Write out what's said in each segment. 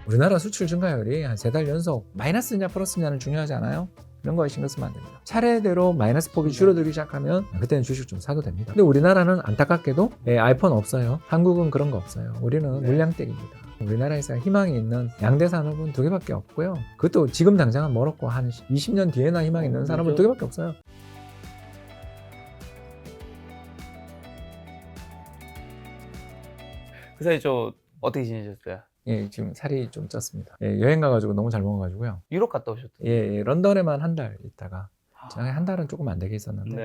우리나라 수출 증가율이 한 3달 연속 마이너스냐 플러스냐는 중요하지 않아요? 이런 거에 신경 쓰면 안 됩니다. 차례대로 마이너스 폭이 줄어들기 시작하면 그때는 주식 좀 사도 됩니다. 근데 우리나라는 안타깝게도 아이폰 없어요. 한국은 그런 거 없어요. 우리는 물량댁입니다. 우리나라에서 희망이 있는 양대 산업은 2개밖에 없고요. 그것도 지금 당장은 멀었고 한 20년 뒤에나 희망이 있는 산업은 2개밖에 없어요. 그 사이 저 어떻게 지내셨어요? 예, 지금 살이 좀 쪘습니다. 예, 여행 가가지고 너무 잘 먹어가지고요. 유럽 갔다 오셨던데. 예, 런던에만 한 달 있다가 지난해 한 달은 조금 안 되게 있었는데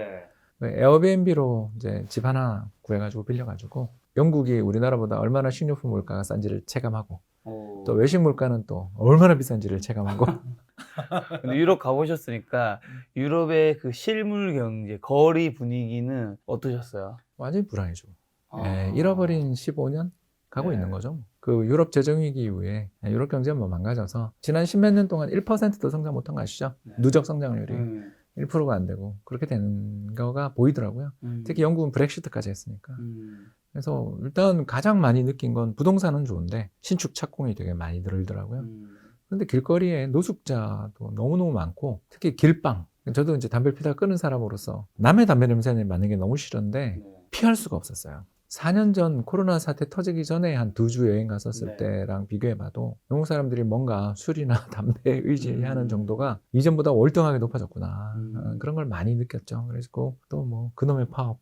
네. 에어비앤비로 이제 집 하나 구해가지고 빌려가지고 영국이 우리나라보다 얼마나 식료품 물가가 싼지를 체감하고 또 외식 물가는 또 얼마나 비싼지를 체감하고 근데 유럽 가보셨으니까 유럽의 그 실물 경제, 거리 분위기는 어떠셨어요? 완전히 불안해지고 예, 잃어버린 15년 가고 있는 거죠. 그 유럽 재정위기 이후에 유럽 경제가 뭐 망가져서 지난 10몇 년 동안 1%도 성장 못한 거 아시죠? 누적 성장률이 1%가 안 되고 그렇게 된 거가 보이더라고요. 특히 영국은 브렉시트까지 했으니까. 그래서 일단 가장 많이 느낀 건 부동산은 좋은데 신축 착공이 되게 많이 늘더라고요. 그런데 길거리에 노숙자도 너무너무 많고 특히 길빵. 저도 이제 담배 피다 끊은 사람으로서 남의 담배 냄새를 맡는 게 너무 싫은데 피할 수가 없었어요. 4년 전 코로나 사태 터지기 전에 한 2주 여행 갔었을 때랑 비교해봐도 영국 사람들이 뭔가 술이나 담배에 의지하는 정도가 이전보다 월등하게 높아졌구나. 그런 걸 많이 느꼈죠. 그래서 또 뭐 그놈의 파업.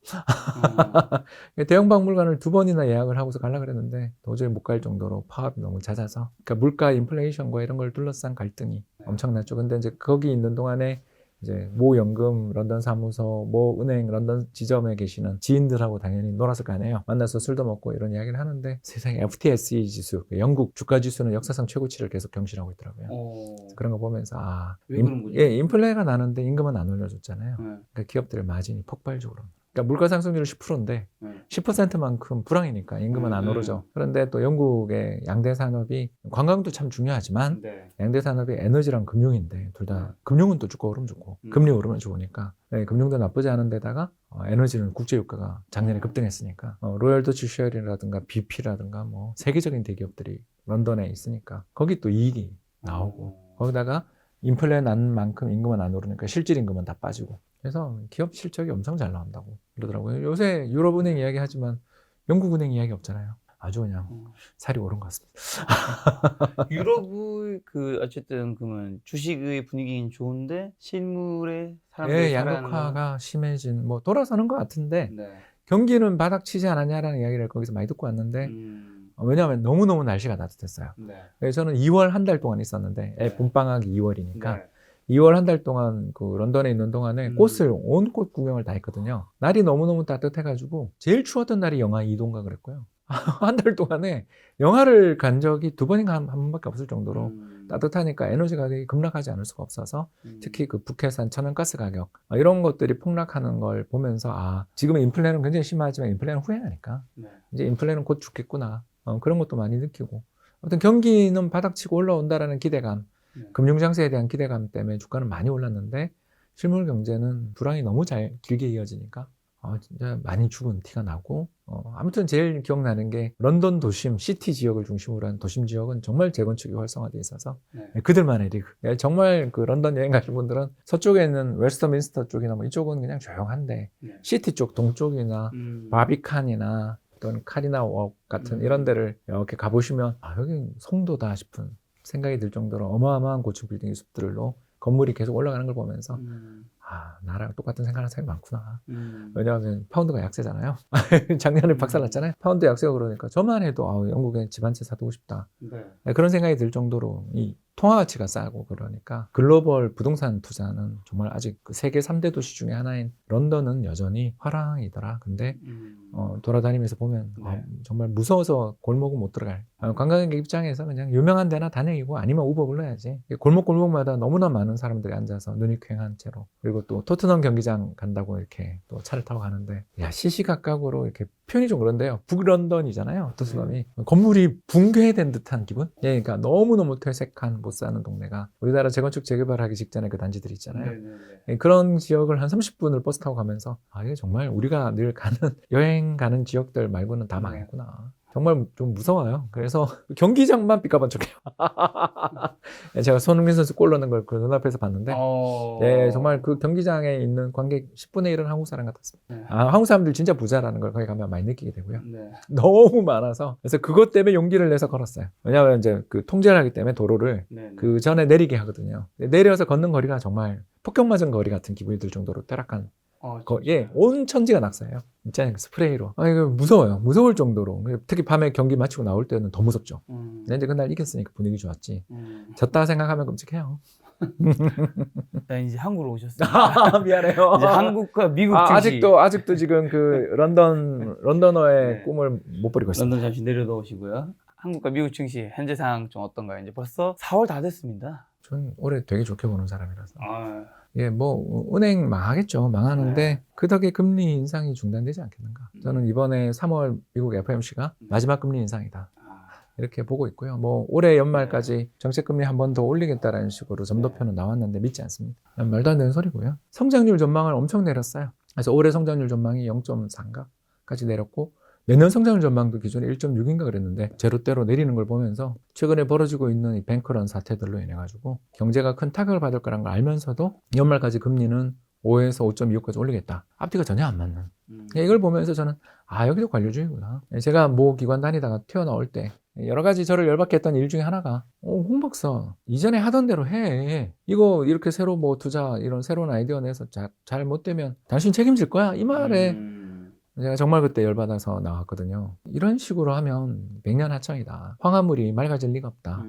대형 박물관을 2번이나 예약을 하고서 가려고 그랬는데 도저히 못 갈 정도로 파업이 너무 잦아서 그러니까 물가 인플레이션과 이런 걸 둘러싼 갈등이 엄청났죠. 근데 이제 거기 있는 동안에 이제 모 연금 런던 사무소, 모 은행 런던 지점에 계시는 지인들하고 당연히 놀았을 거 아니에요. 만나서 술도 먹고 이런 이야기를 하는데 세상에 FTSE 지수, 영국 주가 지수는 역사상 최고치를 계속 경신하고 있더라고요. 그런 거 보면서 왜 그런 거죠? 인플레가 나는데 임금은 안 올려줬잖아요. 그러니까 기업들의 마진이 폭발적으로. 그러니까 물가 상승률이 10%인데 10%만큼 불황이니까 임금은 안 오르죠. 그런데 또 영국의 양대 산업이 관광도 참 중요하지만 양대 산업이 에너지랑 금융인데 둘 다 금융은 또 죽고 오르면 좋고 금리 오르면 좋으니까 금융도 나쁘지 않은 데다가 에너지는 국제유가가 작년에 급등했으니까 로열 더치 쉘이라든가 BP라든가 뭐 세계적인 대기업들이 런던에 있으니까 거기 또 이익이 나오고 거기다가 인플레 난 만큼 임금은 안 오르니까 실질 임금은 다 빠지고 그래서 기업 실적이 엄청 잘 나온다고 그러더라고요. 요새 유럽은행 이야기 하지만 영국은행 이야기 없잖아요. 아주 그냥 살이 오른 것 같습니다. 유럽의 그 어쨌든 그러면 주식의 분위기는 좋은데 실물의 사람들이 살아가는 양극화가 심해진 뭐 돌아서는 것 같은데 네. 경기는 바닥 치지 않았냐라는 이야기를 거기서 많이 듣고 왔는데 왜냐하면 너무너무 날씨가 따뜻했어요. 그래서 저는 2월 한 달 동안 있었는데 봄방학이 2월이니까 2월 한 달 동안 그 런던에 있는 동안에 꽃을 온 꽃 구경을 다 했거든요. 날이 너무너무 따뜻해가지고 제일 추웠던 날이 영하 2도인가 그랬고요. 한 달 동안에 영하를 간 적이 2번인가 한 번밖에 없을 정도로 따뜻하니까 에너지 가격이 급락하지 않을 수가 없어서 특히 그 북해산 천연가스 가격 이런 것들이 폭락하는 걸 보면서 지금은 인플레는 굉장히 심하지만 인플레는 후행하니까 이제 인플레는 곧 죽겠구나 그런 것도 많이 느끼고 아무튼 경기는 바닥치고 올라온다라는 기대감 금융장세에 대한 기대감 때문에 주가는 많이 올랐는데 실물 경제는 불황이 너무 잘 길게 이어지니까 진짜 많이 죽은 티가 나고 아무튼 제일 기억나는 게 런던 도심, 시티 지역을 중심으로 한 도심 지역은 정말 재건축이 활성화되어 있어서 그들만의 리그. 정말 그 런던 여행 가신 분들은 서쪽에 있는 웨스터민스터 쪽이나 뭐 이쪽은 그냥 조용한데 시티 쪽 동쪽이나 바비칸이나 또는 카리나 웍 같은 이런 데를 이렇게 가보시면 여기 송도다 싶은 생각이 들 정도로 어마어마한 고층 빌딩 숲들로 건물이 계속 올라가는 걸 보면서 나랑 똑같은 생각하는 사람이 많구나. 왜냐하면 파운드가 약세잖아요. 작년에 박살났잖아요. 파운드 약세가 그러니까 저만 해도 영국에 집 한 채 사두고 싶다. 그런 생각이 들 정도로 이 통화 가치가 싸고 그러니까 글로벌 부동산 투자는 정말 아직 그 세계 3대 도시 중에 하나인 런던은 여전히 화랑이더라. 근데 돌아다니면서 보면 정말 무서워서 골목은 못 들어갈. 관광객 입장에서 그냥 유명한 데나 다행이고 아니면 우버 불러야지. 골목골목마다 너무나 많은 사람들이 앉아서 눈이 퀭한 채로 그리고 또 토트넘 경기장 간다고 이렇게 또 차를 타고 가는데 시시각각으로 이렇게 표현이 좀 그런데요. 북런던이잖아요. 토트넘이 건물이 붕괴된 듯한 기분? 그러니까 너무너무 퇴색한 못 사는 동네가 우리나라 재건축 재개발하기 직전에 그 단지들 있잖아요. 그런 지역을 한 30분을 버스 타고 가면서 이게 정말 우리가 늘 가는 여행 가는 지역들 말고는 다 망했구나. 정말 좀 무서워요. 그래서 경기장만 삐까번쩍해요. 제가 손흥민 선수 골 넣는 걸 그 눈앞에서 봤는데 예, 정말 그 경기장에 있는 관객 10분의 1은 한국 사람 같았습니다. 네. 한국 사람들 진짜 부자라는 걸 거기 가면 많이 느끼게 되고요. 네. 너무 많아서 그래서 그것 때문에 용기를 내서 걸었어요. 왜냐하면 이제 그 통제를 하기 때문에 도로를 네. 그 전에 내리게 하거든요. 내려서 걷는 거리가 정말 폭격 맞은 거리 같은 기분이 들 정도로 타락한 예, 온 천지가 낙서예요. 있잖아요. 스프레이로. 이거 무서워요. 무서울 정도로. 특히 밤에 경기 마치고 나올 때는 더 무섭죠. 근데 이제 그날 이겼으니까 분위기 좋았지. 졌다 생각하면 끔찍해요. 자, 이제 한국으로 오셨습니다. 미안해요. 이제 한국과 미국 증시. 아직도 지금 그 런던어의 네. 꿈을 못 버리고 있습니다. 런던 잠시 내려놓으시고요. 한국과 미국 증시 현재 상황 좀 어떤가요? 이제 벌써 4월 다 됐습니다. 저는 올해 되게 좋게 보는 사람이라서. 아, 예, 뭐 은행 망하겠죠. 망하는데 그 덕에 금리 인상이 중단되지 않겠는가. 저는 이번에 3월 미국 FOMC가 마지막 금리 인상이다. 이렇게 보고 있고요. 뭐 올해 연말까지 정책금리 한 번 더 올리겠다라는 식으로 점도표는 나왔는데 믿지 않습니다. 말도 안 되는 소리고요. 성장률 전망을 엄청 내렸어요. 그래서 올해 성장률 전망이 0.4인가까지 내렸고 내년 성장률 전망도 기존에 1.6인가 그랬는데 제로대로 내리는 걸 보면서 최근에 벌어지고 있는 이 뱅크런 사태들로 인해 가지고 경제가 큰 타격을 받을 거라는 걸 알면서도 연말까지 금리는 5에서 5.25까지 올리겠다. 앞뒤가 전혀 안 맞는. 이걸 보면서 저는 여기도 관료주의구나. 제가 모 기관 다니다가 튀어나올 때 여러 가지 저를 열받게 했던 일 중에 하나가 홍 박사 이전에 하던 대로 해. 이거 이렇게 새로 뭐 투자 이런 새로운 아이디어 내서 잘못되면 당신 책임질 거야. 이 말에 제가 정말 그때 열받아서 나왔거든요. 이런 식으로 하면 백년 하청이다. 황화물이 맑아질 리가 없다.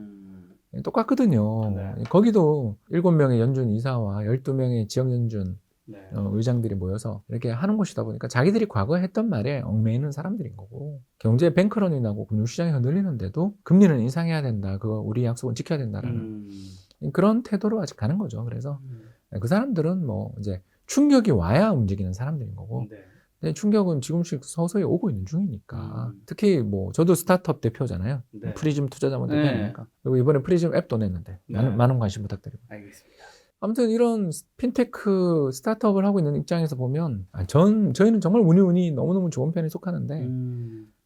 똑같거든요. 네. 거기도 7명의 연준 이사와 12명의 지역연준 네. 의장들이 모여서 이렇게 하는 곳이다 보니까 자기들이 과거에 했던 말에 얽매이는 사람들인 거고 경제에 뱅크런이 나고 금융시장이 흔들리는데도 금리는 인상해야 된다. 그거 우리 약속은 지켜야 된다라는 그런 태도로 아직 가는 거죠. 그래서 그 사람들은 뭐 이제 충격이 와야 움직이는 사람들인 거고 네. 근데 충격은 지금씩 서서히 오고 있는 중이니까 특히 뭐 저도 스타트업 대표잖아요. 네. 프리즘 투자자문 네. 대표니까 그리고 이번에 프리즘 앱도 냈는데 네. 많은 관심 부탁드립니다. 알겠습니다. 아무튼 이런 핀테크 스타트업을 하고 있는 입장에서 보면 저희는 정말 운이 너무너무 좋은 편에 속하는데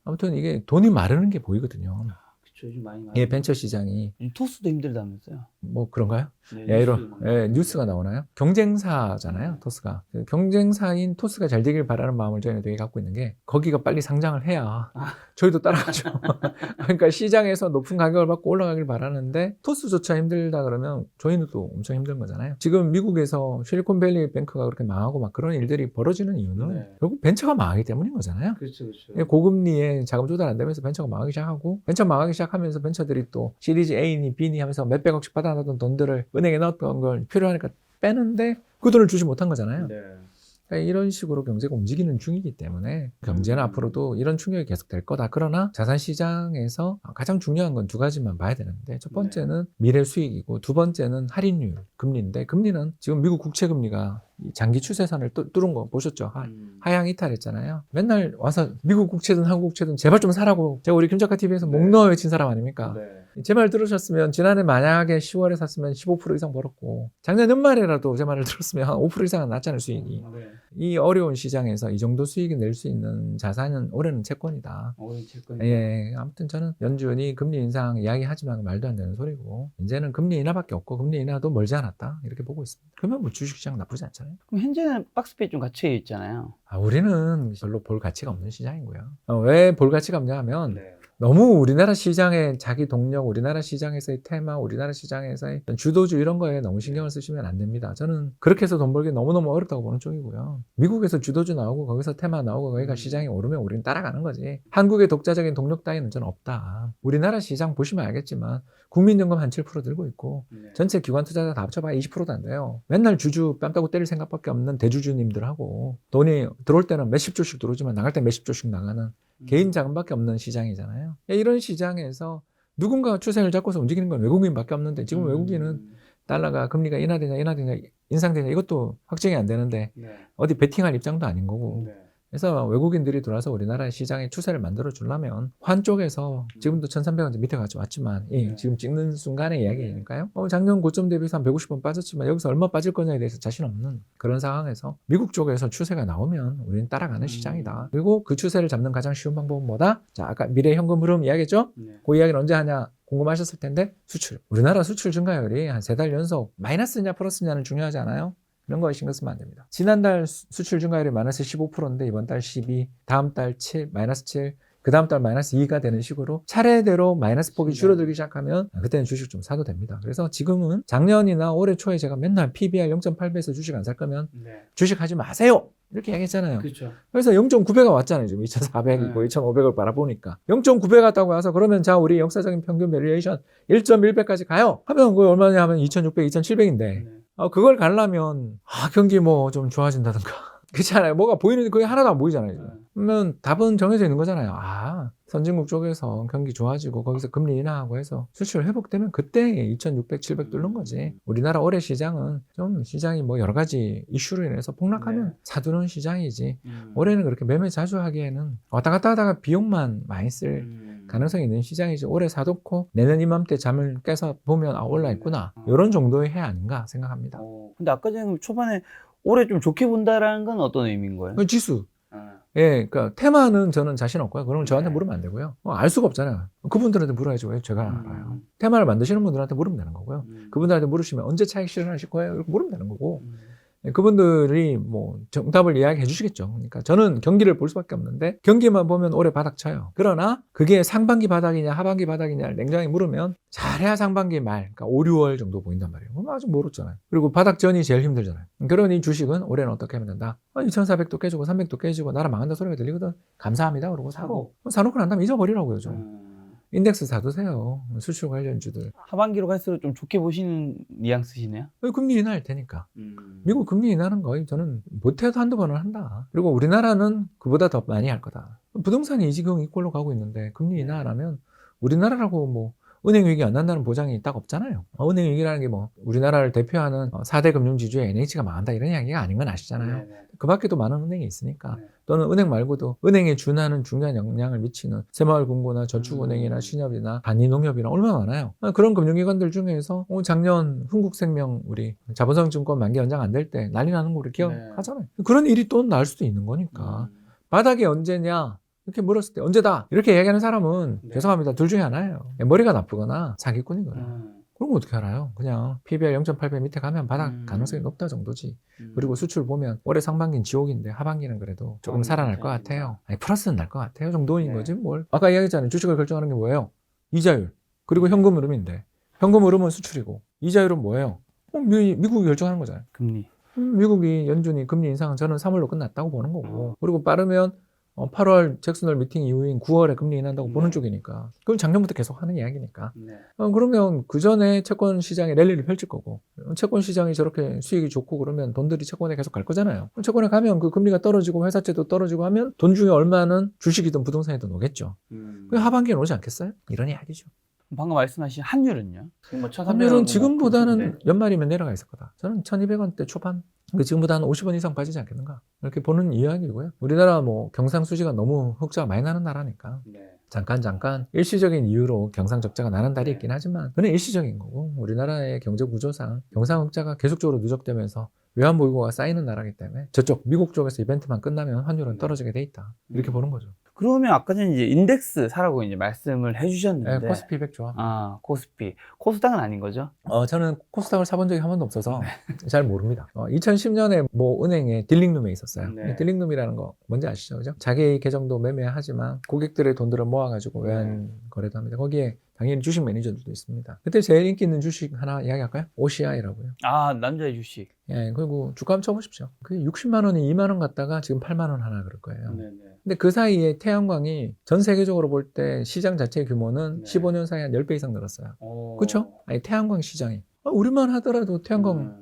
아무튼 이게 돈이 마르는 게 보이거든요. 그쵸, 요즘 많이 예, 벤처 시장이 토스도 힘들다면서요? 뭐 그런가요? 네, 뉴스가 나오나요? 경쟁사잖아요, 토스가. 경쟁사인 토스가 잘 되길 바라는 마음을 저희는 되게 갖고 있는 게 거기가 빨리 상장을 해야 저희도 따라가죠. 그러니까 시장에서 높은 가격을 받고 올라가길 바라는데 토스조차 힘들다 그러면 저희는 또 엄청 힘든 거잖아요. 지금 미국에서 실리콘밸리 뱅크가 그렇게 망하고 막 그런 일들이 벌어지는 이유는 결국 벤처가 망하기 때문인 거잖아요. 그렇죠. 고금리에 자금 조달 안 되면서 벤처가 망하기 시작하고 벤처 망하기 시작하면서 벤처들이 또 시리즈 A니 B니 하면서 몇백억씩 받아놨던 돈들을 은행에 넣었던 걸 필요하니까 빼는데 그 돈을 주지 못한 거잖아요. 그러니까 이런 식으로 경제가 움직이는 중이기 때문에 경제는 앞으로도 이런 충격이 계속될 거다. 그러나 자산시장에서 가장 중요한 건 두 가지만 봐야 되는데 첫 번째는 미래 수익이고 두 번째는 할인율 금리인데 금리는 지금 미국 국채금리가 장기 추세선을 뚫은 거 보셨죠? 하향 이탈했잖아요. 맨날 와서 미국 국채든 한국 국채든 제발 좀 사라고 제가 우리 김작가 TV에서 목 놓아 외친 사람 아닙니까? 제 말 들으셨으면 지난해 만약에 10월에 샀으면 15% 이상 벌었고 작년 연말에라도 제 말을 들었으면 한 5% 이상은 났잖아요, 수익이. 이 어려운 시장에서 이 정도 수익이 낼 수 있는 자산은 올해는 채권이다. 예, 아무튼 저는 연준이 금리 인상 이야기하지만 말도 안 되는 소리고 이제는 금리 인하밖에 없고 금리 인하도 멀지 않았다 이렇게 보고 있습니다. 그러면 뭐 주식시장 나쁘지 않잖아요. 그럼 현재는 박스페이 좀 갇혀 있잖아요. 우리는 별로 볼 가치가 없는 시장이고요. 왜 볼 가치가 없냐 하면 너무 우리나라 시장의 자기 동력, 우리나라 시장에서의 테마, 우리나라 시장에서의 주도주 이런 거에 너무 신경을 쓰시면 안 됩니다. 저는 그렇게 해서 돈 벌기 너무너무 어렵다고 보는 쪽이고요. 미국에서 주도주 나오고 거기서 테마 나오고 거기가 시장이 오르면 우리는 따라가는 거지. 한국의 독자적인 동력 따위는 저는 없다. 우리나라 시장 보시면 알겠지만 국민연금 한 7% 들고 있고 전체 기관 투자자 다 합쳐봐야 20%도 안 돼요. 맨날 주주 뺨 빼고 때릴 생각밖에 없는 대주주님들하고 돈이 들어올 때는 몇십 조씩 들어오지만 나갈 때 몇십 조씩 나가는 개인 자금밖에 없는 시장이잖아요. 이런 시장에서 누군가 추세를 잡고서 움직이는 건 외국인밖에 없는데 지금 외국인은 달러가 금리가 인하되냐 인상되냐 이것도 확정이 안 되는데 어디 베팅할 입장도 아닌 거고 그래서 외국인들이 들어와서 우리나라의 시장에 추세를 만들어 주려면 환 쪽에서 지금도 1,300원 밑에까지 왔지만 지금 찍는 순간의 이야기니까요. 작년 고점 대비해서 한 150원 빠졌지만 여기서 얼마 빠질 거냐에 대해서 자신 없는 그런 상황에서 미국 쪽에서 추세가 나오면 우리는 따라가는 시장이다. 그리고 그 추세를 잡는 가장 쉬운 방법은 뭐다? 자, 아까 미래 현금 흐름 이야기했죠? 그 이야기는 언제 하냐? 궁금하셨을 텐데 수출. 우리나라 수출 증가율이 한 3달 연속 마이너스냐 플러스냐는 중요하지 않아요? 이런 거에 신경 쓰면 안 됩니다. 지난달 수출 증가율이 마이너스 15%인데 이번 달 12, 다음 달 7, 마이너스 7, 그 다음 달 마이너스 2가 되는 식으로 차례대로 마이너스 폭이 줄어들기 시작하면 그때는 주식 좀 사도 됩니다. 그래서 지금은 작년이나 올해 초에 제가 맨날 PBR 0.8배에서 주식 안 살 거면 주식 하지 마세요! 이렇게 얘기했잖아요. 그렇죠. 그래서 0.9배가 왔잖아요. 지금 2,400이고 2,500을 바라보니까. 0.9배 갔다고 해서 그러면 자, 우리 역사적인 평균 베리에이션 1.1배까지 가요? 하면 그거 얼마냐 하면 2,600, 2,700인데. 그걸 가려면, 경기 뭐 좀 좋아진다든가. 그렇잖아요. 뭐가 보이는데 그게 하나도 안 보이잖아요. 그러면 답은 정해져 있는 거잖아요. 선진국 쪽에서 경기 좋아지고 거기서 금리 인하하고 해서 수출 회복되면 그때 2,600, 700 뚫는 거지. 우리나라 올해 시장은 좀 시장이 뭐 여러 가지 이슈로 인해서 폭락하면 사두는 시장이지. 올해는 그렇게 매매 자주 하기에는 왔다 갔다 하다가 비용만 많이 쓸 가능성이 있는 시장이지. 올해 사놓고 내년 이맘때 잠을 깨서 보면 올라 있구나. 이런 정도의 해 아닌가 생각합니다. 근데 아까 전에 초반에 올해 좀 좋게 본다라는 건 어떤 의미인 거예요? 지수. 예, 그러니까 테마는 저는 자신 없고요. 그러면 저한테 물으면 안 되고요. 알 수가 없잖아요. 그분들한테 물어야죠. 왜 제가 알아요? 테마를 만드시는 분들한테 물으면 되는 거고요. 그분들한테 물으시면 언제 차익 실현하실 거예요? 이렇게 물으면 되는 거고. 그분들이 뭐 정답을 이야기해 주시겠죠. 그러니까 저는 경기를 볼 수밖에 없는데 경기만 보면 올해 바닥 쳐요. 그러나 그게 상반기 바닥이냐 하반기 바닥이냐를 냉정히 물으면 잘해야 상반기 말, 그러니까 5, 6월 정도 보인단 말이에요. 그럼 아직 모르잖아요. 그리고 바닥 전이 제일 힘들잖아요. 그러니 주식은 올해는 어떻게 하면 된다? 2,400도 깨지고 300도 깨지고 나라 망한다 소리가 들리거든. 감사합니다. 그러고 사고. 사놓고 난 다음에 잊어버리라고요. 좀. 인덱스 사두세요. 수출 관련주들. 하반기로 갈수록 좀 좋게 보시는 뉘앙스시네요. 금리 인하할 테니까. 미국 금리 인하는 거의 저는 못해도 한두 번은 한다. 그리고 우리나라는 그보다 더 많이 할 거다. 부동산이 이 지금 이꼴로 가고 있는데 금리 인하 안 하면 우리나라라고 뭐 은행 위기 안 난다는 보장이 딱 없잖아요. 은행 위기라는 게 뭐 우리나라를 대표하는 4대 금융지주의 NH가 망한다 이런 이야기가 아닌 건 아시잖아요. 그 밖에도 많은 은행이 있으니까. 또는 은행 말고도 은행에 준하는 중요한 영향을 미치는 새마을금고나 저축은행이나 신협이나 단위농협이나 얼마나 많아요. 그런 금융기관들 중에서 작년 흥국생명 우리 자본성증권 만기 연장 안 될 때 난리 나는 거 우리 기억하잖아요. 그런 일이 또 날 수도 있는 거니까. 바닥이 언제냐? 이렇게 물었을 때 언제다? 이렇게 얘기하는 사람은 죄송합니다. 둘 중에 하나예요. 머리가 나쁘거나 사기꾼이거나. 그런 거 어떻게 알아요? 그냥 PBR 0.8배 밑에 가면 바닥 가능성이 높다 정도지. 그리고 수출 보면 올해 상반기는 지옥인데 하반기는 그래도 조금 살아날 것 같아요. 플러스는 날 것 같아요 정도인 거지 뭘. 아까 이야기했잖아요. 주식을 결정하는 게 뭐예요? 이자율. 그리고 현금 흐름인데 현금 흐름은 수출이고 이자율은 뭐예요? 미국이 결정하는 거잖아요. 금리. 미국이 연준이 금리 인상은 저는 3월로 끝났다고 보는 거고 그리고 빠르면 8월 잭슨홀 미팅 이후인 9월에 금리 인한다고 보는 쪽이니까 그건 작년부터 계속 하는 이야기니까 그러면 그 전에 채권 시장에 랠리를 펼칠 거고 채권 시장이 저렇게 수익이 좋고 그러면 돈들이 채권에 계속 갈 거잖아요. 채권에 가면 그 금리가 떨어지고 회사채도 떨어지고 하면 돈 중에 얼마는 주식이든 부동산이든 오겠죠. 그 하반기에 오지 않겠어요? 이런 이야기죠. 방금 말씀하신 환율은요? 환율은 지금보다는 연말이면 내려가 있을 거다. 저는 1,200원대 초반. 지금보다 한 50원 이상 빠지지 않겠는가. 이렇게 보는 이야기고요. 우리나라 뭐 경상수지가 너무 흑자가 많이 나는 나라니까. 잠깐 일시적인 이유로 경상적자가 나는 달이 있긴 하지만 그건 일시적인 거고 우리나라의 경제 구조상 경상흑자가 계속적으로 누적되면서 외환보유고가 쌓이는 나라이기 때문에 저쪽 미국 쪽에서 이벤트만 끝나면 환율은 떨어지게 돼 있다. 이렇게 보는 거죠. 그러면 아까 전에 이제 인덱스 사라고 이제 말씀을 해주셨는데. 네, 코스피 100 좋아. 코스피. 코스닥은 아닌 거죠? 저는 코스닥을 사본 적이 한 번도 없어서 잘 모릅니다. 2010년에 뭐 은행에 딜링룸에 있었어요. 딜링룸이라는 거 뭔지 아시죠? 그죠? 자기 계정도 매매하지만 고객들의 돈들을 모아가지고 외환 거래도 합니다. 거기에 당연히 주식 매니저들도 있습니다. 그때 제일 인기 있는 주식 하나 이야기할까요? OCI라고요. 남자의 주식. 예, 그리고 주가 한번 쳐보십시오. 그 60만 원이 2만 원 갔다가 지금 8만 원 하나 그럴 거예요. 근데 그 사이에 태양광이 전 세계적으로 볼 때 시장 자체의 규모는 15년 사이에 한 10배 이상 늘었어요. 그렇죠? 아니 태양광 시장이. 우리만 하더라도 태양광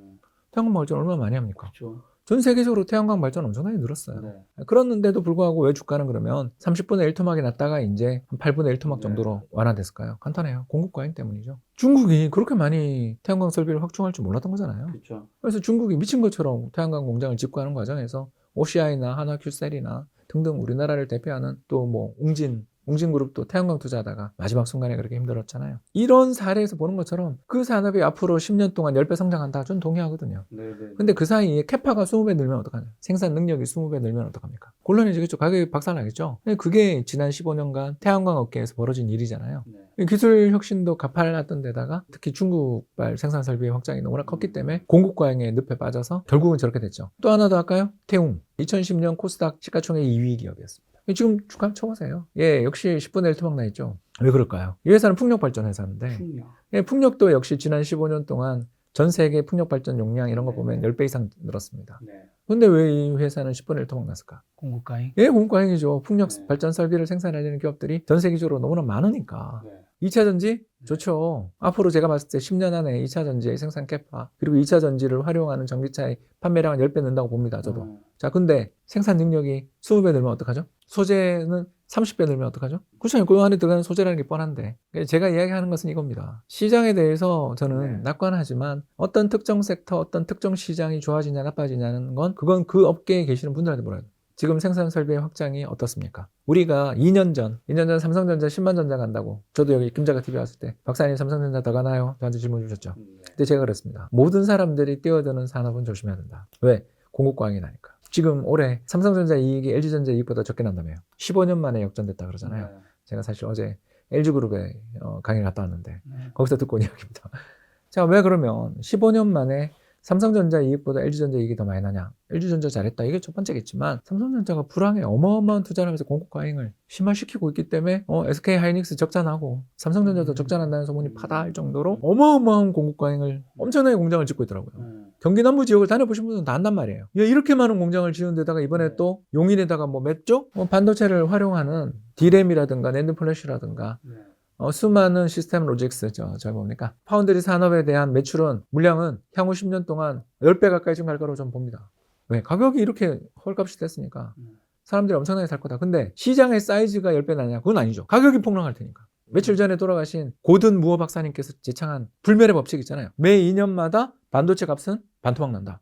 발전 얼마나 많이 합니까? 그쵸. 전 세계적으로 태양광 발전 엄청나게 늘었어요. 그랬는데도 불구하고 왜 주가는 그러면 30분의 1 토막이 났다가 이제 한 8분의 1 토막 정도로 완화됐을까요? 간단해요. 공급 과잉 때문이죠. 중국이 그렇게 많이 태양광 설비를 확충할 줄 몰랐던 거잖아요. 그쵸. 그래서 중국이 미친 것처럼 태양광 공장을 짓고 하는 과정에서 OCI나 한화큐셀이나 등등 우리나라를 대표하는 또 뭐 웅진그룹도 태양광 투자하다가 마지막 순간에 그렇게 힘들었잖아요. 이런 사례에서 보는 것처럼 그 산업이 앞으로 10년 동안 10배 성장한다. 저는 동의하거든요. 근데 그 사이에 캐파가 20배 늘면 어떡하냐. 생산 능력이 20배 늘면 어떡합니까? 곤란해지겠죠. 가격이 박살나겠죠. 그게 지난 15년간 태양광 업계에서 벌어진 일이잖아요. 기술 혁신도 가팔랐던 데다가 특히 중국발 생산 설비의 확장이 너무나 컸기 때문에 공급 과잉의 늪에 빠져서 결국은 저렇게 됐죠. 또 하나 더 할까요? 태웅. 2010년 코스닥 시가총액 2위 기업이었습니다. 지금 주가 쳐보세요. 예, 역시 10분의 1 토막 나 있죠. 왜 그럴까요? 이 회사는 풍력 발전 회사인데, 예, 풍력도 역시 지난 15년 동안 전 세계 풍력 발전 용량 이런 거 보면 10배 이상 늘었습니다. 근데 왜 이 회사는 10분의 1 토막 났을까? 공급 과잉? 예, 공급 과잉이죠. 풍력 발전 설비를 생산하려는 기업들이 전 세계적으로 너무나 많으니까. 2차 전지? 좋죠. 앞으로 제가 봤을 때 10년 안에 2차 전지의 생산 캐파, 그리고 2차 전지를 활용하는 전기차의 판매량은 10배 는다고 봅니다, 저도. 자, 근데 생산 능력이 20배 늘면 어떡하죠? 소재는 30배 늘면 어떡하죠? 그렇죠. 그 안에 들어가는 소재라는 게 뻔한데. 제가 이야기하는 것은 이겁니다. 시장에 대해서 저는 낙관하지만 어떤 특정 섹터, 어떤 특정 시장이 좋아지냐, 나빠지냐는 그건 그 업계에 계시는 분들한테 물어야 돼요. 지금 생산 설비의 확장이 어떻습니까? 우리가 2년 전 삼성전자 10만 전자 간다고 저도 여기 김자가 TV 왔을 때 박사님 삼성전자 더 가나요? 저한테 질문 주셨죠. 그때 제가 그랬습니다. 모든 사람들이 뛰어드는 산업은 조심해야 된다. 왜? 공급 과잉이 나니까. 지금 올해 삼성전자 이익이 LG전자 이익보다 적게 난다며요. 15년 만에 역전됐다 그러잖아요. 제가 사실 어제 LG그룹에 강의 갔다 왔는데 거기서 듣고 온 이야기입니다. 자, 왜 그러면 15년 만에 삼성전자 이익보다 LG전자 이익이 더 많이 나냐? LG전자 잘했다. 이게 첫 번째겠지만 삼성전자가 불황에 어마어마한 투자를 하면서 공급 과잉을 심화시키고 있기 때문에 SK하이닉스 적자나고 삼성전자도 적자난다는 소문이 파다할 정도로 어마어마한 공급 과잉을 엄청나게 공장을 짓고 있더라고요. 경기 남부 지역을 다녀보신 분들은 다 안단 말이에요. 이렇게 많은 공장을 지은 데다가 이번에 또 용인에다가 몇 조? 반도체를 활용하는 D램이라든가 낸드 플래시라든가 수많은 시스템 로직스, 뭡니까? 파운드리 산업에 대한 매출은, 물량은 향후 10년 동안 10배 가까이 좀 갈 거라고 좀 봅니다. 왜? 가격이 이렇게 헐값이 됐으니까 사람들이 엄청나게 살 거다. 근데 시장의 사이즈가 10배 나냐? 그건 아니죠. 가격이 폭락할 테니까. 며칠 전에 돌아가신 고든 무어 박사님께서 제창한 불멸의 법칙 있잖아요. 매 2년마다 반도체 값은 반토막 난다.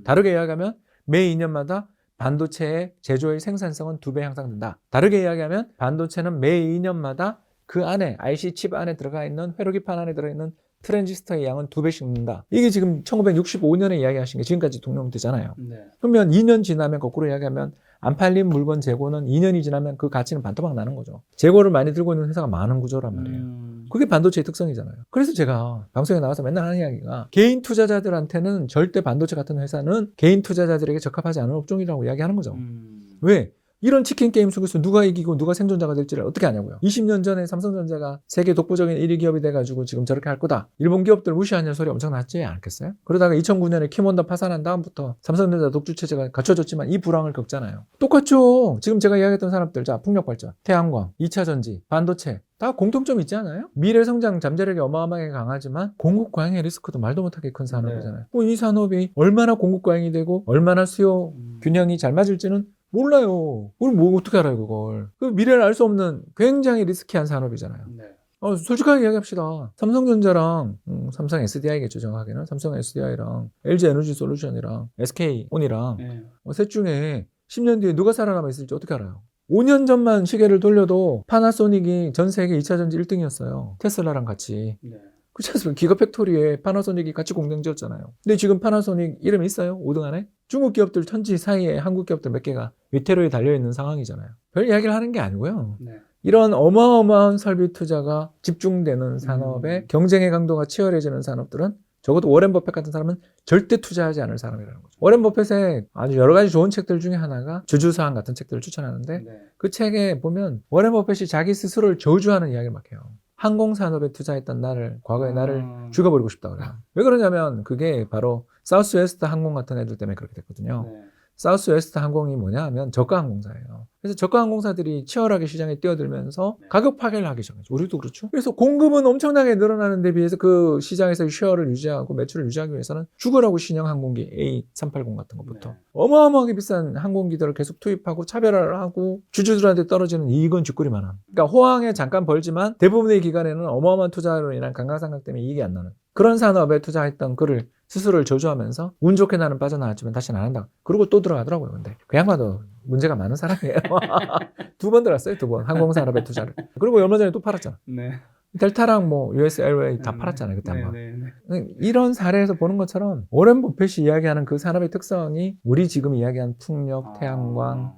다르게 이야기하면 매 2년마다 반도체의 제조의 생산성은 2배 향상된다. 다르게 이야기하면 반도체는 매 2년마다 그 안에 IC 칩 안에 들어가 있는 회로기판 안에 들어있는 트랜지스터의 양은 2배씩 는다. 이게 지금 1965년에 이야기하신 게 지금까지 동용되잖아요. 그러면 2년 지나면 거꾸로 이야기하면 안 팔린 물건 재고는 2년이 지나면 그 가치는 반토막 나는 거죠. 재고를 많이 들고 있는 회사가 많은 구조란 말이에요. 그게 반도체의 특성이잖아요. 그래서 제가 방송에 나와서 맨날 하는 이야기가 개인 투자자들한테는 절대 반도체 같은 회사는 개인 투자자들에게 적합하지 않은 업종이라고 이야기하는 거죠. 왜? 이런 치킨 게임 속에서 누가 이기고 누가 생존자가 될지를 어떻게 아냐고요. 20년 전에 삼성전자가 세계 독보적인 1위 기업이 돼가지고 지금 저렇게 할 거다. 일본 기업들 무시하는 소리 엄청 났지 않겠어요? 그러다가 2009년에 키몬다 파산한 다음부터 삼성전자 독주 체제가 갖춰졌지만 이 불황을 겪잖아요. 똑같죠. 지금 제가 이야기했던 사람들, 자, 풍력발전, 태양광, 2차 전지, 반도체 다 공통점이 있지 않아요? 미래 성장 잠재력이 어마어마하게 강하지만 공급 과잉의 리스크도 말도 못하게 큰 산업이잖아요. 이 산업이 얼마나 공급 과잉이 되고 얼마나 수요 균형이 잘 맞을지는 몰라요. 우리 어떻게 알아요, 그걸. 그 미래를 알 수 없는 굉장히 리스키한 산업이잖아요. 솔직하게 이야기합시다. 삼성전자랑, 삼성 SDI겠죠, 정확하게는. 삼성 SDI랑, LG 에너지 솔루션이랑, SK온이랑, 셋 중에 10년 뒤에 누가 살아남아 있을지 어떻게 알아요? 5년 전만 시계를 돌려도 파나소닉이 전 세계 2차 전지 1등이었어요. 테슬라랑 같이. 그렇지 않습니까? 기가팩토리에 파나소닉이 같이 공장 지었잖아요. 근데 지금 파나소닉 이름이 있어요? 5등 안에? 중국 기업들 천지 사이에 한국 기업들 몇 개가 위태로에 달려있는 상황이잖아요. 별 이야기를 하는 게 아니고요. 이런 어마어마한 설비 투자가 집중되는 산업에 경쟁의 강도가 치열해지는 산업들은 적어도 워렌 버핏 같은 사람은 절대 투자하지 않을 사람이라는 거죠. 워렌 버핏의 아주 여러 가지 좋은 책들 중에 하나가 주주사항 같은 책들을 추천하는데 그 책에 보면 워렌 버핏이 자기 스스로를 저주하는 이야기를 막 해요. 항공산업에 투자했던 나를, 과거의 나를 죽여버리고 싶다 그래요. 왜 그러냐면 그게 바로 사우스웨스트 항공 같은 애들 때문에 그렇게 됐거든요. 사우스웨스트 항공이 뭐냐 하면 저가 항공사예요. 그래서 저가 항공사들이 치열하게 시장에 뛰어들면서 가격 파괴를 하기 시작했죠. 우리도 그렇죠. 그래서 공급은 엄청나게 늘어나는 데 비해서 그 시장에서 쉐어를 유지하고 매출을 유지하기 위해서는 죽으라고 신형 항공기 A380 같은 것부터 어마어마하게 비싼 항공기들을 계속 투입하고 차별화를 하고 주주들한테 떨어지는 이익은 쥐꼬리만 함. 그러니까 호황에 잠깐 벌지만 대부분의 기간에는 어마어마한 투자로 인한 강강상각 때문에 이익이 안 나는. 그런 산업에 투자했던 그를 스스로를 저주하면서 운 좋게 나는 빠져나왔지만 다시는 안 한다. 그리고 또 들어가더라고요. 근데 그 양반도 문제가 많은 사람이에요. 2번 들어갔어요. 2번 항공산업에 투자를. 그리고 얼마 전에 또 팔았잖아. 네. 델타랑 뭐 US 에어웨이 다 팔았잖아요. 그때 한번. 이런 사례에서 보는 것처럼 오렌 버핏이 이야기하는 그 산업의 특성이 우리 지금 이야기한 풍력, 태양광,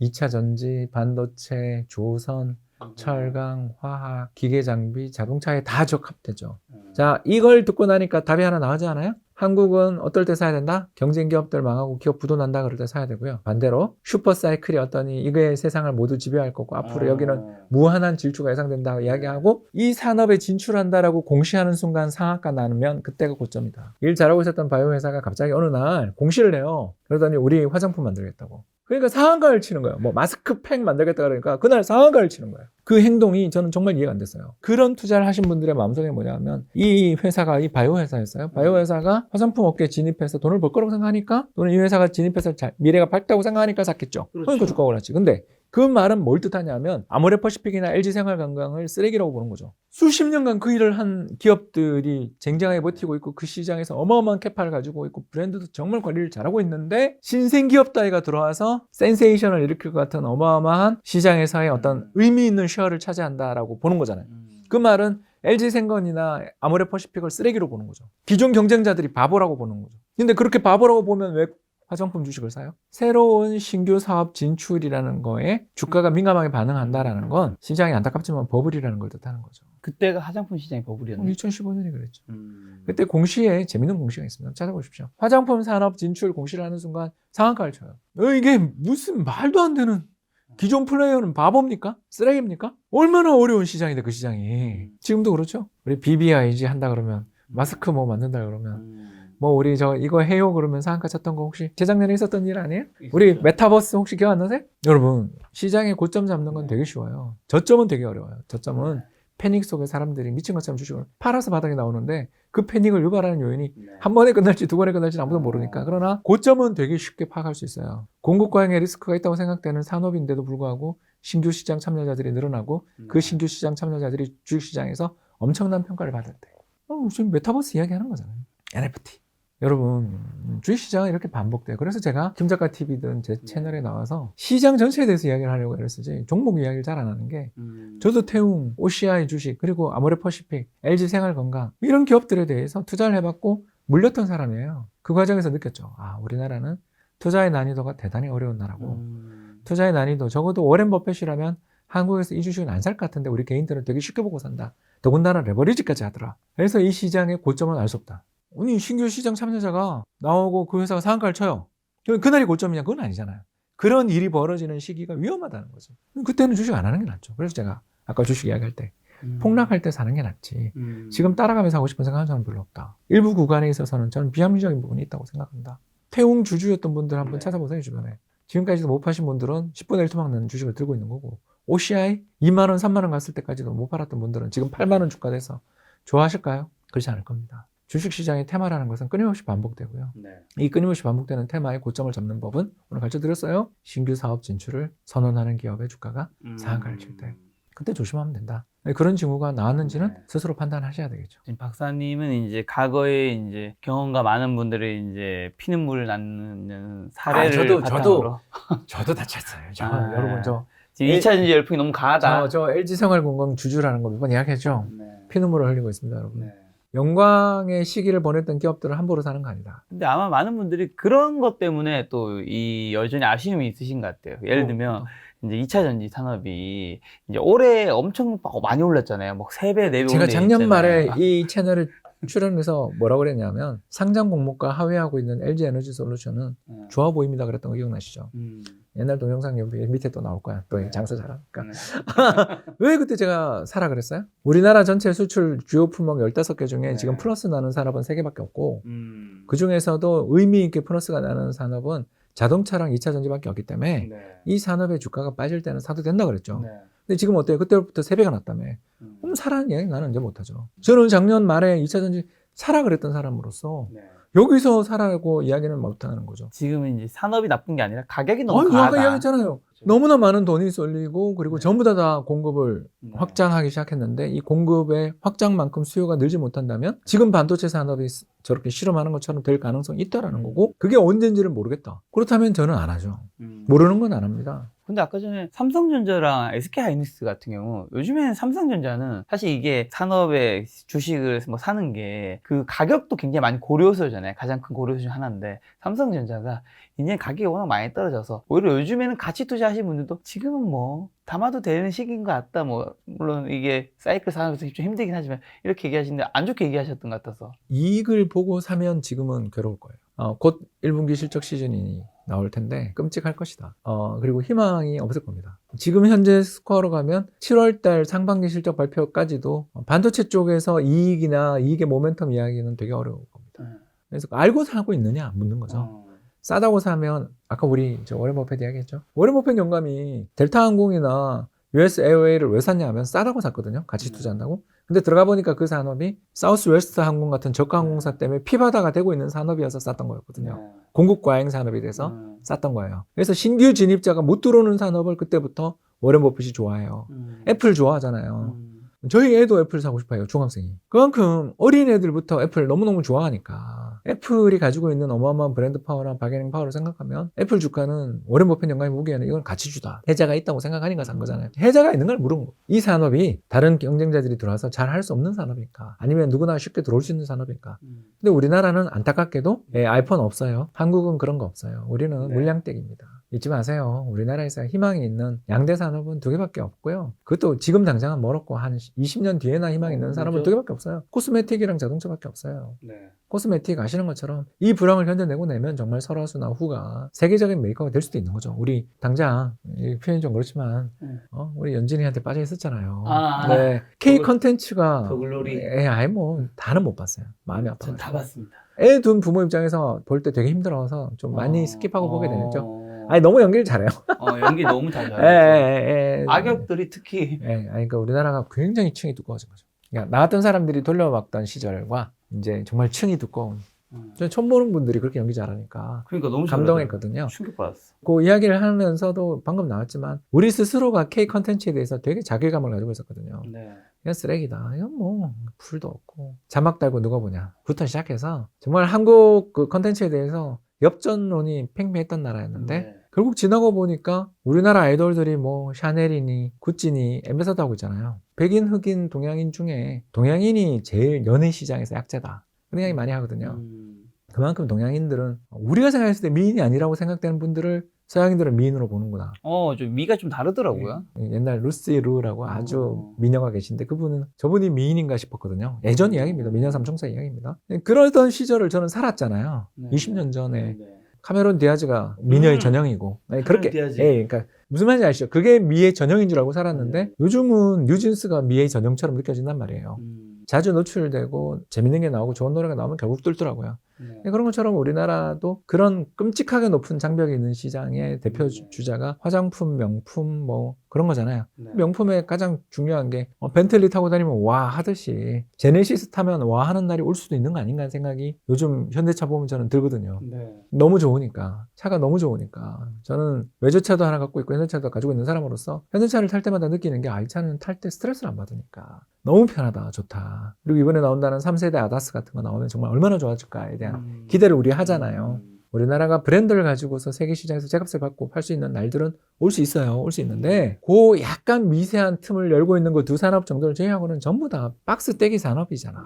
2차 전지, 반도체, 조선, 철강, 화학, 기계장비, 자동차에 다 적합되죠. 자, 이걸 듣고 나니까 답이 하나 나오지 않아요? 한국은 어떨 때 사야 된다? 경쟁 기업들 망하고 기업 부도 난다 그럴 때 사야 되고요. 반대로 슈퍼사이클이 어떠니 이게 세상을 모두 지배할 거고 앞으로 여기는 무한한 질주가 예상된다고 이야기하고 이 산업에 진출한다라고 공시하는 순간 상한가 나면 그때가 고점이다. 일 잘하고 있었던 바이오 회사가 갑자기 어느 날 공시를 해요. 그러더니 우리 화장품 만들겠다고. 그러니까 상한가를 치는 거예요. 뭐 마스크팩 만들겠다 그러니까 그날 상한가를 치는 거예요. 그 행동이 저는 정말 이해가 안 됐어요. 그런 투자를 하신 분들의 마음속에 뭐냐면 이 회사가 이 바이오 회사였어요. 바이오 회사가 화장품 업계에 진입해서 돈을 벌 거라고 생각하니까 또는 이 회사가 진입해서 미래가 밝다고 생각하니까 샀겠죠. 그러니까 주가가 올랐지. 근데 그 말은 뭘 뜻하냐면 아모레퍼시픽이나 LG생활건강을 쓰레기라고 보는 거죠. 수십 년간 그 일을 한 기업들이 쟁쟁하게 버티고 있고 그 시장에서 어마어마한 캐파를 가지고 있고 브랜드도 정말 관리를 잘하고 있는데 신생 기업 따위가 들어와서 센세이션을 일으킬 것 같은 어마어마한 시장에서의 어떤 의미 있는 쉐어를 차지한다라고 보는 거잖아요. 그 말은 LG생건이나 아모레퍼시픽을 쓰레기로 보는 거죠. 기존 경쟁자들이 바보라고 보는 거죠. 근데 그렇게 바보라고 보면 왜 화장품 주식을 사요? 새로운 신규 사업 진출이라는 거에 주가가 민감하게 반응한다라는 건 시장이 안타깝지만 버블이라는 걸 뜻하는 거죠. 그때가 화장품 시장이 버블이었나요? 2015년이 그랬죠. 그때 공시에 재밌는 공시가 있습니다. 찾아보십시오. 화장품 산업 진출 공시를 하는 순간 상한가를 쳐요. 이게 무슨 말도 안 되는 기존 플레이어는 바보입니까? 쓰레기입니까? 얼마나 어려운 시장인데 그 시장이. 지금도 그렇죠. 우리 BBIG 한다 그러면 마스크 뭐 만든다 그러면 뭐 우리 이거 해요 그러면 상한가 쳤던 거 혹시 재작년에 있었던 일 아니에요? 우리 메타버스 혹시 기억 안 나세요? 여러분 시장의 고점 잡는 건 되게 쉬워요. 저점은 되게 어려워요. 저점은 패닉 속에 사람들이 미친 것처럼 주식을 팔아서 바닥에 나오는데 그 패닉을 유발하는 요인이 한 번에 끝날지 두 번에 끝날지 아무도 모르니까. 그러나 고점은 되게 쉽게 파악할 수 있어요. 공급 과잉에 리스크가 있다고 생각되는 산업인데도 불구하고 신규 시장 참여자들이 늘어나고 그 신규 시장 참여자들이 주식시장에서 엄청난 평가를 받을 때 지금 메타버스 이야기하는 거잖아요. NFT. 여러분 주식시장은 이렇게 반복돼요. 그래서 제가 김작가 TV든 제 채널에 나와서 시장 전체에 대해서 이야기를 하려고 했었지 종목 이야기를 잘 안 하는 게 저도 태웅, OCI 주식 그리고 아모레퍼시픽, LG생활건강 이런 기업들에 대해서 투자를 해봤고 물렸던 사람이에요. 그 과정에서 느꼈죠. 아 우리나라는 투자의 난이도가 대단히 어려운 나라고 투자의 난이도 적어도 워렌 버핏이라면 한국에서 이 주식은 안 살 것 같은데 우리 개인들은 되게 쉽게 보고 산다. 더군다나 레버리지까지 하더라. 그래서 이 시장의 고점은 알 수 없다. 아니 신규 시장 참여자가 나오고 그 회사가 상한가를 쳐요. 그날이 고점이냐? 그건 아니잖아요. 그런 일이 벌어지는 시기가 위험하다는 거죠. 그때는 주식 안 하는 게 낫죠. 그래서 제가 아까 주식 이야기할 때 폭락할 때 사는 게 낫지. 지금 따라가면서 하고 싶은 생각하는 사람은 별로 없다. 일부 구간에 있어서는 저는 비합리적인 부분이 있다고 생각합니다. 태웅 주주였던 분들 한번 찾아보세요. 주변에. 지금까지도 못 파신 분들은 10분의 1 토막 나는 주식을 들고 있는 거고 OCI 2만 원, 3만 원 갔을 때까지도 못 팔았던 분들은 지금 8만 원 주가 돼서 좋아하실까요? 그렇지 않을 겁니다. 주식시장의 테마라는 것은 끊임없이 반복되고요. 이 끊임없이 반복되는 테마의 고점을 잡는 법은 오늘 가르쳐드렸어요. 신규 사업 진출을 선언하는 기업의 주가가 상한가를 칠 때. 그때 조심하면 된다. 그런 징후가 나왔는지는 스스로 판단하셔야 되겠죠. 지금 박사님은 이제 과거에 이제 경험과 많은 분들이 이제 피눈물을 낳는 사례를 바탕으로 저도 다쳤어요. 아, 여러분 지금 2차 전지 열풍이 너무 강하다. 저 LG생활건강 주주라는 거 몇 번 이야기했죠. 피눈물을 흘리고 있습니다, 여러분. 영광의 시기를 보냈던 기업들을 함부로 사는 거 아니다. 근데 아마 많은 분들이 그런 것 때문에 또 이 여전히 아쉬움이 있으신 것 같아요. 예를 들면 이제 2차 전지 산업이 이제 올해 엄청 많이 올랐잖아요. 막 3배, 4배 제가 작년 말에 이 채널을 출연해서 뭐라고 그랬냐면 상장 공모가 하회하고 있는 LG에너지솔루션은 좋아 보입니다 그랬던 거 기억나시죠? 옛날 동영상 밑에 또 나올 거야. 또 장사 잘하니까. 왜 그때 제가 사라 그랬어요? 우리나라 전체 수출 주요 품목 15개 중에 지금 플러스 나는 산업은 3개밖에 없고 그 중에서도 의미 있게 플러스가 나는 산업은 자동차랑 2차 전지밖에 없기 때문에 이 산업의 주가가 빠질 때는 사도 된다 그랬죠. 근데 지금 어때요? 그때부터 3배가 났다며. 그럼 사라는 이야기 나는 이제 못하죠. 저는 작년 말에 2차 전지 사라 그랬던 사람으로서 여기서 사라고 이야기는 못하는 거죠. 지금은 이제 산업이 나쁜 게 아니라 가격이 너무 아니, 과하다. 아까 이야기했잖아요. 너무나 많은 돈이 쏠리고 그리고 전부 다 공급을 확장하기 시작했는데 이 공급의 확장만큼 수요가 늘지 못한다면 지금 반도체 산업이 저렇게 실험하는 것처럼 될 가능성이 있다라는 거고 그게 언젠지를 모르겠다. 그렇다면 저는 안 하죠. 모르는 건 안 합니다. 근데 아까 전에 삼성전자랑 SK하이닉스 같은 경우 요즘에는 삼성전자는 사실 이게 산업의 주식을 뭐 사는 게 그 가격도 굉장히 많이 고려요소잖아요. 가장 큰 고려요소 중 하나인데 삼성전자가 이제 가격이 워낙 많이 떨어져서 오히려 요즘에는 가치 투자하시는 분들도 지금은 뭐 담아도 되는 시기인 것 같다. 뭐 물론 이게 사이클 산업에서 좀 힘들긴 하지만 이렇게 얘기하시는데 안 좋게 얘기하셨던 것 같아서. 이익을 보고 사면 지금은 괴로울 거예요. 곧 1분기 실적 시즌이 나올 텐데 끔찍할 것이다. 그리고 희망이 없을 겁니다. 지금 현재 스코어로 가면 7월달 상반기 실적 발표까지도 반도체 쪽에서 이익이나 이익의 모멘텀 이야기는 되게 어려울 겁니다. 그래서 알고 사고 있느냐 묻는 거죠. 싸다고 사면 아까 우리 워렌 버핏 이야기했죠. 워렌 버핏 영감이 델타 항공이나 US 에어웨이를 왜 샀냐 하면 싸다고 샀거든요. 같이 투자한다고. 근데 들어가 보니까 그 산업이 사우스 웨스트 항공 같은 저가 항공사 때문에 피바다가 되고 있는 산업이어서 쌌던 거였거든요. 공급 과잉 산업이 돼서 쌌던 거예요. 그래서 신규 진입자가 못 들어오는 산업을 그때부터 워렌 버핏이 좋아해요. 애플 좋아하잖아요. 저희 애도 애플 사고 싶어요, 중학생이. 그만큼 어린 애들부터 애플 너무너무 좋아하니까 애플이 가지고 있는 어마어마한 브랜드 파워랑 바게닝 파워를 생각하면 애플 주가는 워렌 버핏 영감이 보기에는 이건 가치주다. 혜자가 있다고 생각하니까 산 거잖아요. 혜자가 있는 걸 물은 거. 이 산업이 다른 경쟁자들이 들어와서 잘 할 수 없는 산업일까? 아니면 누구나 쉽게 들어올 수 있는 산업일까? 근데 우리나라는 안타깝게도 아이폰 없어요. 한국은 그런 거 없어요. 우리는 물량댁입니다. 잊지 마세요. 우리나라에서 희망이 있는 양대 산업은 2개밖에 없고요. 그것도 지금 당장은 멀었고 한 20년 뒤에나 희망이 있는 산업은 2개밖에 없어요. 코스메틱이랑 자동차밖에 없어요. 코스메틱 아시는 것처럼 이 불황을 견뎌내고 나면 정말 설화수나 후가 세계적인 메이커가 될 수도 있는 거죠. 우리 당장 표현이 좀 그렇지만 우리 연진이한테 빠져 있었잖아요. 네. K 컨텐츠가 더 글로리. 아예 뭐 다는 못 봤어요. 마음이 아파요. 전 다 봤습니다. 애 둔 부모 입장에서 볼 때 되게 힘들어서 좀 많이 스킵하고 보게 되죠. 아니 너무 연기를 잘해요. 연기 너무 잘 잘해요. 악역들이 특히. 그러니까 우리나라가 굉장히 층이 두꺼워진 거죠. 그러니까 나왔던 사람들이 돌려막던 시절과 이제 정말 층이 두꺼운. 저 처음 보는 분들이 그렇게 연기 잘하니까 그러니까 너무 감동했거든요. 충격받았어. 그 이야기를 하면서도 방금 나왔지만 우리 스스로가 K 컨텐츠에 대해서 되게 자괴감을 가지고 있었거든요. 그냥 쓰레기다. 이건 뭐 풀도 없고 자막 달고 누가 보냐.부터 시작해서 정말 한국 그 컨텐츠에 대해서 엽전론이 팽배했던 나라였는데 결국 지나고 보니까 우리나라 아이돌들이 뭐 샤넬이니 구찌니 엠베서더 하고 있잖아요. 백인, 흑인, 동양인 중에 동양인이 제일 연예 시장에서 약자다. 그런 이야기 많이 하거든요. 그만큼 동양인들은 우리가 생각했을 때 미인이 아니라고 생각되는 분들을 서양인들은 미인으로 보는구나. 좀 미가 좀 다르더라고요. 옛날 루시 루라고 아주 미녀가 계신데 저분이 미인인가 싶었거든요. 예전 이야기입니다. 미녀 삼총사 이야기입니다. 그러던 시절을 저는 살았잖아요. 20년 전에. 카메론 디아즈가 미녀의 전형이고. 그렇게. 그러니까 무슨 말인지 아시죠? 그게 미의 전형인 줄 알고 살았는데 요즘은 뉴진스가 미의 전형처럼 느껴진단 말이에요. 자주 노출되고 재밌는 게 나오고 좋은 노래가 나오면 결국 뚫더라고요. 그런 것처럼 우리나라도 그런 끔찍하게 높은 장벽이 있는 시장의 대표 주자가 화장품, 명품 뭐 그런 거잖아요. 명품의 가장 중요한 게 벤틀리 타고 다니면 와 하듯이 제네시스 타면 와 하는 날이 올 수도 있는 거 아닌가 하는 생각이 요즘 현대차 보면 저는 들거든요. 너무 좋으니까. 차가 너무 좋으니까. 저는 외제차도 하나 갖고 있고 현대차도 가지고 있는 사람으로서 현대차를 탈 때마다 느끼는 게 이 차는 탈 때 스트레스를 안 받으니까 너무 편하다, 좋다. 그리고 이번에 나온다는 3세대 아다스 같은 거 나오면 정말 얼마나 좋아질까에 대한 기대를 우리 하잖아요. 우리나라가 브랜드를 가지고서 세계 시장에서 제값을 받고 팔 수 있는 날들은 올 수 있어요. 올 수 있는데 그 약간 미세한 틈을 열고 있는 그 두 산업 정도를 제외하고는 전부 다 박스 떼기 산업이잖아.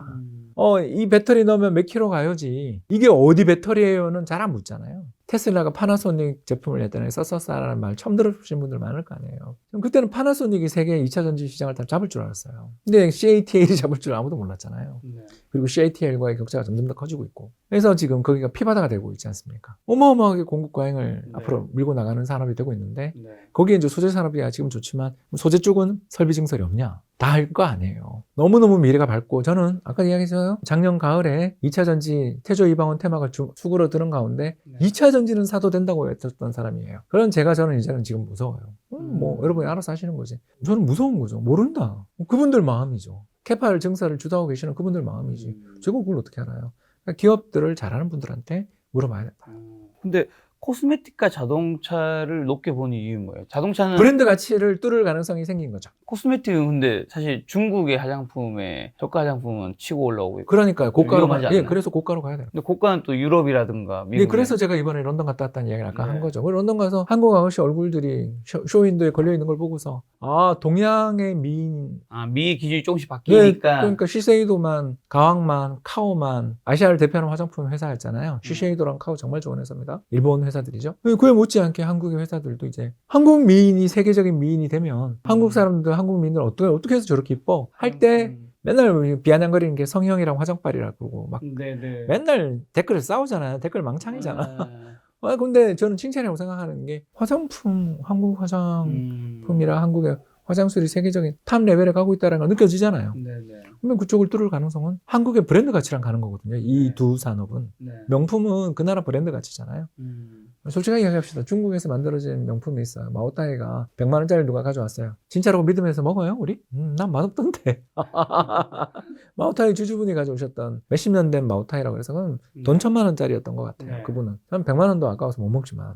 이 배터리 넣으면 몇 킬로 가요지. 이게 어디 배터리예요는 잘 안 묻잖아요. 테슬라가 파나소닉 제품을 냈더니 썼었다라는 말 처음 들어보신 분들 많을 거 아니에요. 그때는 파나소닉이 세계 2차 전지 시장을 다 잡을 줄 알았어요. 근데 CATL이 잡을 줄 아무도 몰랐잖아요. 그리고 CATL과의 격차가 점점 더 커지고 있고. 그래서 지금 거기가 피바다가 되고 있지 않습니까? 어마어마하게 공급 과잉을 앞으로 밀고 나가는 산업이 되고 있는데 거기에 이제 소재 산업이야 지금 좋지만 소재 쪽은 설비 증설이 없냐? 다 할 거 아니에요. 너무너무 미래가 밝고 저는 아까 이야기했어요. 작년 가을에 2차 전지 태조 이방원 테마가 수그러 드는 가운데 2차 전지는 사도 된다고 했었던 사람이에요. 그런 저는 이제는 지금 무서워요. 뭐 여러분이 알아서 하시는 거지. 저는 무서운 거죠. 모른다. 그분들 마음이죠. 캐팔 증설을 주도하고 계시는 그분들 마음이지. 제가 그걸 어떻게 알아요? 그러니까 기업들을 잘하는 분들한테 물어봐야 된다. 근데 코스메틱과 자동차를 높게 보는 이유는 뭐예요? 자동차는 브랜드 가치를 뚫을 가능성이 생긴 거죠. 코스메틱은 근데 사실 중국의 화장품에 저가 화장품은 치고 올라오고 있고 그러니까 고가로 위험하지 예, 않나요? 그래서 고가로 가야 돼요. 근데 고가는 또 유럽이라든가 미국 예, 그래서 제가 이번에 런던 갔다 왔다는 이야기를 아까 네. 한 거죠. 그리고 런던 가서 한국 아가씨 얼굴들이 쇼윈도에 걸려 있는 걸 보고서 아, 동양의 미인 미 기준이 조금씩 네, 바뀌니까 그러니까 시세이도만, 가왕만, 카오만 아시아를 대표하는 화장품 회사였잖아요. 시세이도랑 카오 정말 좋은 회사입니다. 일본 회사들이죠. 그에 못지않게 한국의 회사들도 이제 한국 미인이 세계적인 미인이 되면 한국 사람들, 한국 미인들 어떻게 해서 저렇게 이뻐? 할 때 맨날 비아냥거리는 게 성형이랑 화장빨이라고 그러고 막 네네. 맨날 댓글을 싸우잖아요. 댓글 망창이잖아. 근데 저는 칭찬이라고 생각하는 게 화장품, 한국 화장품이라 한국의 화장술이 세계적인 탑 레벨에 가고 있다는 걸 느껴지잖아요. 네네. 그러면 그쪽을 뚫을 가능성은 한국의 브랜드 가치랑 가는 거거든요. 이 네. 두 산업은. 네. 명품은 그 나라 브랜드 가치잖아요. 솔직하게 이야기합시다. 중국에서 만들어진 명품이 있어요. 마오타이가 100만 원짜리 누가 가져왔어요. 진짜라고 믿으면서 먹어요, 우리? 난 맛없던데. 마오타이 주주분이 가져오셨던 몇십 년 된 마오타이라고 그래서 그건 돈 1000만 원짜리였던 것 같아요. 네. 그분은. 난 100만 원도 아까워서 못 먹지만.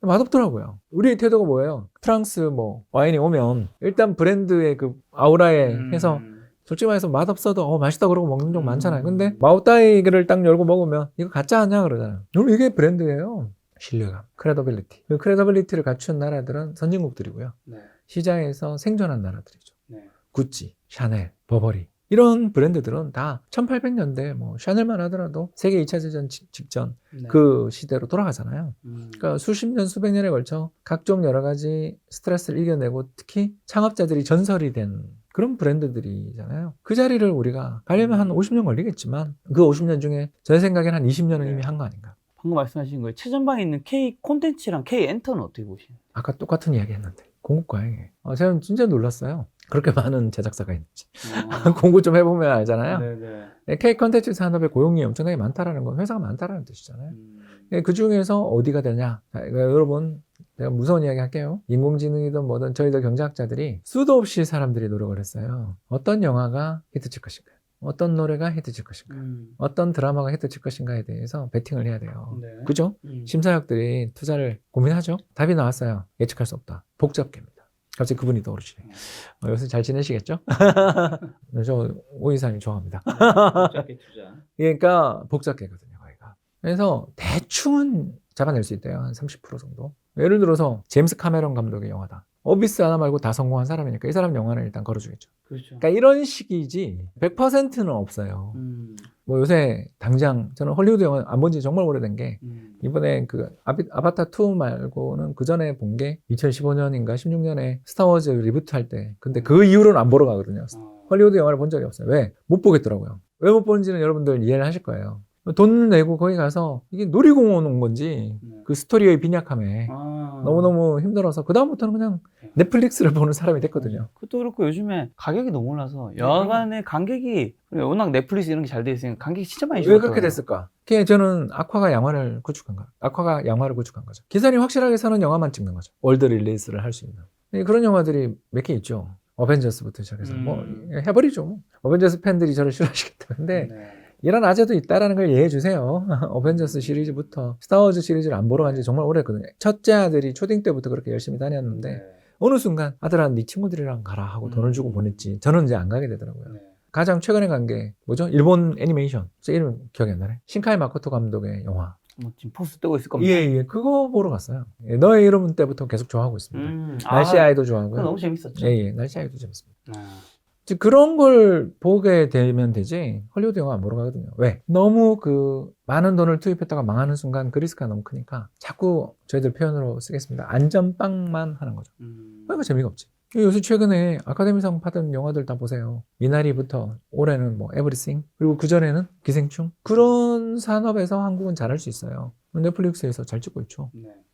맛없더라고요. 우리의 태도가 뭐예요? 프랑스 뭐 와인이 오면 일단 브랜드의 그 아우라에 해서 솔직히 말해서 맛없어도 맛있다 그러고 먹는 종 많잖아요. 근데 마오타이를 딱 열고 먹으면 이거 가짜 아니야 그러잖아요. 그럼 이게 브랜드예요. 신뢰감, 크레더빌리티. 그 크레더빌리티를 갖춘 나라들은 선진국들이고요. 네. 시장에서 생존한 나라들이죠. 네. 구찌, 샤넬, 버버리. 이런 브랜드들은 다 1800년대 뭐 샤넬만 하더라도 세계 2차 대전 직전 네. 그 시대로 돌아가잖아요. 그러니까 수십 년, 수백 년에 걸쳐 각종 여러 가지 스트레스를 이겨내고 특히 창업자들이 전설이 된 그런 브랜드들이잖아요. 그 자리를 우리가 가려면 한 50년 걸리겠지만 그 50년 중에 제 생각에는 한 20년은 이미 한 거 아닌가. 방금 말씀하신 거예요. 최전방에 있는 K 콘텐츠랑 K 엔터는 어떻게 보시나요? 아까 똑같은 이야기 했는데 공급과잉에 제가 진짜 놀랐어요. 그렇게 많은 제작사가 있는지. 공부 좀 해보면 알잖아요. 네네. K 콘텐츠 산업에 고용이 엄청나게 많다라는 건 회사가 많다라는 뜻이잖아요. 그 중에서 어디가 되냐? 여러분, 내가 무서운 이야기 할게요. 인공지능이든 뭐든 저희들 경제학자들이 수도 없이 사람들이 노력을 했어요. 어떤 영화가 히트칠 것인가? 어떤 노래가 히트칠 것인가? 어떤 드라마가 히트칠 것인가에 대해서 베팅을 해야 돼요. 네. 그죠? 심사역들이 투자를 고민하죠. 답이 나왔어요. 예측할 수 없다. 복잡계입니다. 갑자기 그분이 떠오르시네. 요새 잘 지내시겠죠? 저 오이사님 좋아합니다. 복잡계 투자. 그러니까 복잡계거든요, 거기가. 그래서 대충은 잡아낼 수 있대요. 한 30% 정도. 예를 들어서 제임스 카메론 감독의 영화다. 어비스 하나 말고 다 성공한 사람이니까 이 사람 영화는 일단 걸어주겠죠. 그렇죠. 그러니까 이런 식이지 100%는 없어요. 뭐 요새 당장 저는 헐리우드 영화 안 본 지 정말 오래된 게 이번에 그 아바타 2 말고는 그 전에 본 게 2015년인가 16년에 스타워즈 리부트 할 때. 근데 그 이후로는 안 보러 가거든요. 헐리우드 영화를 본 적이 없어요. 왜? 못 보겠더라고요. 왜 못 보는지는 여러분들 이해를 하실 거예요. 돈 내고 거기 가서 이게 놀이공원 온 건지 그 스토리의 빈약함에 너무너무 힘들어서 그다음부터는 그냥 넷플릭스를 보는 사람이 됐거든요. 그것도 그렇고 요즘에 가격이 너무 올라서 여간의 관객이 워낙 넷플릭스 이런 게 잘 돼 있으니까 관객이 진짜 많이 왜 줄었더라고요. 그렇게 됐을까? 그게 저는 악화가 양화를 구축한 거죠. 기사님 확실하게 사는 영화만 찍는 거죠. 월드 릴리스를 할 수 있는. 그런 영화들이 몇 개 있죠. 어벤져스부터 시작해서 뭐 해버리죠. 뭐. 어벤져스 팬들이 저를 싫어하시겠다. 근데 이런 아재도 있다라는 걸 이해해 주세요. 어벤져스 시리즈부터 스타워즈 시리즈를 안 보러 간 지 정말 오래했거든요. 첫째 아들이 초딩 때부터 그렇게 열심히 다녔는데 어느 순간 아들아 네 친구들이랑 가라 하고 돈을 주고 보냈지. 저는 이제 안 가게 되더라고요. 가장 최근에 간 게 뭐죠? 일본 애니메이션. 제 이름 기억이 안 나네. 신카이 마코토 감독의 영화. 뭐 지금 포스 뜨고 있을 겁니다. 예. 그거 보러 갔어요. 예, 너의 이름은 때부터 계속 좋아하고 있습니다. 날씨 아이도 좋아하고요. 그거 너무 재밌었죠. 예. 날씨 아이도 재밌습니다. 즉 그런 걸 보게 되면 되지 헐리우드 영화 안 보러 가거든요. 왜? 너무 그 많은 돈을 투입했다가 망하는 순간 그 리스크가 너무 크니까 자꾸 저희들 표현으로 쓰겠습니다. 안전빵만 하는 거죠. 그러니까 재미가 없지. 요새 최근에 아카데미상 받은 영화들 다 보세요. 미나리부터 올해는 뭐 에브리싱 그리고 그전에는 기생충 그런 산업에서 한국은 잘할 수 있어요. 넷플릭스에서 잘 찍고 있죠.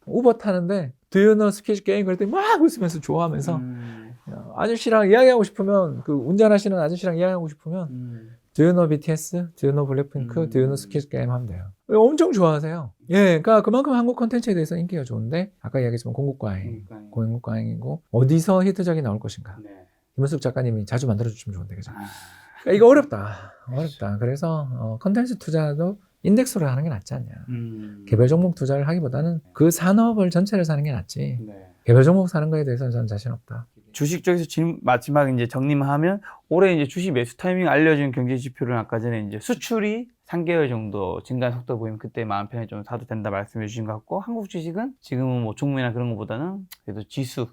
우버 타는데 Do you know 스퀴즈 게임 그랬더니 막 웃으면서 좋아하면서 아저씨랑 이야기하고 싶으면 그 운전하시는 아저씨랑 이야기하고 싶으면 Do you know BTS? Do you know 블랙핑크? Do you know 스퀴즈 게임 하면 돼요. 엄청 좋아하세요. 예, 그러니까 그만큼 한국 콘텐츠에 대해서 인기가 좋은데 아까 이야기했지만 공급과잉이고 어디서 히트작이 나올 것인가. 김은숙 작가님이 자주 만들어주시면 좋은데 그죠? 그러니까 이거 어렵다. 그래서 콘텐츠 투자도 인덱스로 하는 게 낫지 않냐. 개별 종목 투자를 하기보다는 그 산업을 전체를 사는 게 낫지. 네. 개별 종목 사는 거에 대해서는 저는 자신 없다. 주식 쪽에서 마지막 이제 정리만 하면 올해 이제 주식 매수 타이밍 알려준 경제 지표를 아까 전에 이제 수출이 3개월 정도 증가한 속도 보이면 그때 마음 편히 좀 사도 된다 말씀해 주신 것 같고, 한국 주식은 지금은 뭐 종목이나 그런 것보다는 그래도 지수.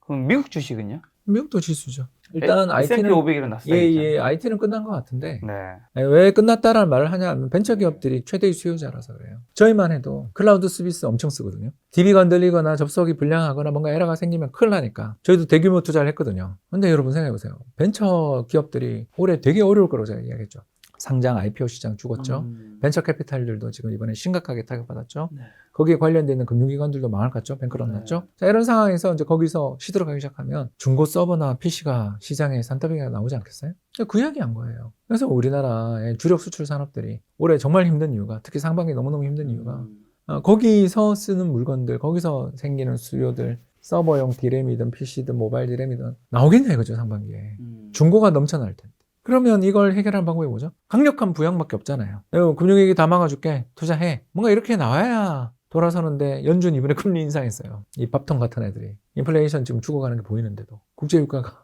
그럼 미국 주식은요? 미국도 지수죠. 일단 S&P IT는 500이랑 나스닥 IT는 끝난 것 같은데 네. 왜 끝났다라는 말을 하냐면 벤처 기업들이 최대의 수요자라서 그래요. 저희만 해도 클라우드 서비스 엄청 쓰거든요. DB가 흔들리거나 접속이 불량하거나 뭔가 에러가 생기면 큰일 나니까 저희도 대규모 투자를 했거든요. 근데 여러분 생각해 보세요. 벤처 기업들이 올해 되게 어려울 거라고 제가 이야기했죠. 상장 IPO 시장 죽었죠. 벤처 캐피탈들도 지금 이번에 심각하게 타격받았죠. 네. 거기에 관련돼 있는 금융기관들도 망할 것 같죠. 뱅크런 났죠. 자, 이런 상황에서 이제 거기서 시들어가기 시작하면 중고 서버나 PC가 시장에 산더미가 나오지 않겠어요? 그 이야기 한 거예요. 그래서 우리나라의 주력 수출 산업들이 올해 정말 힘든 이유가, 특히 상반기 너무너무 힘든 이유가 거기서 쓰는 물건들, 거기서 생기는 수요들, 서버용 디램이든 PC든 모바일 디램이든 나오겠냐 이거죠. 상반기에. 중고가 넘쳐날 텐데. 그러면 이걸 해결하는 방법이 뭐죠? 강력한 부양밖에 없잖아요. 금융위기 다 막아줄게. 투자해. 뭔가 이렇게 나와야 돌아서는데 연준 이번에 금리 인상했어요. 이 밥통 같은 애들이. 인플레이션 지금 죽어가는 게 보이는데도. 국제유가가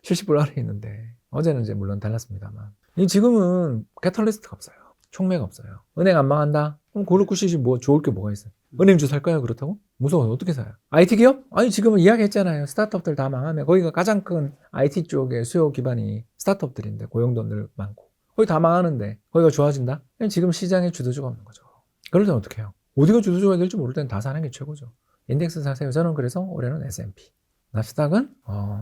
70불 아래에 있는데. 어제는 이제 물론 달랐습니다만. 지금은 캐탈리스트가 없어요. 촉매가 없어요. 은행 안 망한다? 그럼 고르쿠시지 뭐 좋을 게 뭐가 있어요? 은행주 살까요? 그렇다고? 무서워요. 어떻게 사요? IT 기업? 아니 지금은 이야기했잖아요. 스타트업들 다 망하면 거기가 가장 큰 IT 쪽의 수요 기반이 스타트업들인데 고용도 늘 많고 거기 다 망하는데 거기가 좋아진다? 지금 시장에 주도주가 없는 거죠. 그럴 때는 어떻게 해요? 어디가 주도주가 될지 모를 때는 다 사는 게 최고죠. 인덱스 사세요. 저는 그래서 올해는 S&P. 나스닥은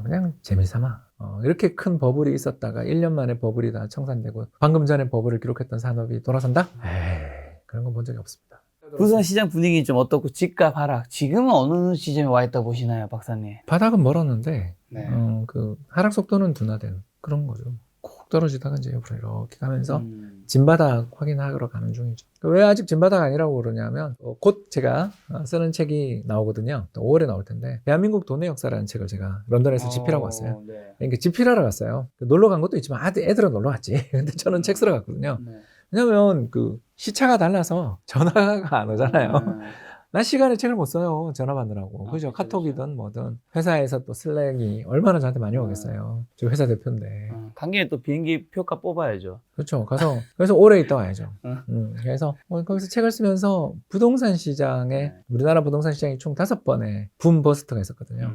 그냥 재미삼아 이렇게 큰 버블이 있었다가 1년 만에 버블이 다 청산되고 방금 전에 버블을 기록했던 산업이 돌아선다? 에이, 그런 건 본 적이 없습니다. 부산 시장 분위기 좀 어떻고 집값 하락 지금은 어느 시점에 와 있다 보시나요, 박사님? 바닥은 멀었는데 네. 그 하락 속도는 둔화된 그런 거죠. 콕 떨어지다가 이제 옆으로 이렇게 가면서 진바닥 확인하러 가는 중이죠. 왜 아직 진바닥 아니라고 그러냐면 곧 제가 쓰는 책이 나오거든요. 또 5월에 나올 텐데 대한민국 돈의 역사라는 책을 제가 런던에서 집필하고 왔어요. 네. 그러니까 집필하러 갔어요. 놀러 간 것도 있지만 애들은 놀러 갔지. 근데 저는 책 쓰러 갔거든요. 네. 왜냐면 그 시차가 달라서 전화가 안 오잖아요. 나 시간에 책을 못 써요. 전화 받느라고. 그죠? 카톡이든 뭐든. 회사에서 또 슬랙이 얼마나 저한테 많이 오겠어요. 저 회사 대표인데. 간 김에 또 비행기 표가 뽑아야죠. 그렇죠. 그래서 오래 있다 와야죠. 그래서 거기서 책을 쓰면서 부동산 시장에, 우리나라 부동산 시장이 총 5번의 붐 버스트가 있었거든요.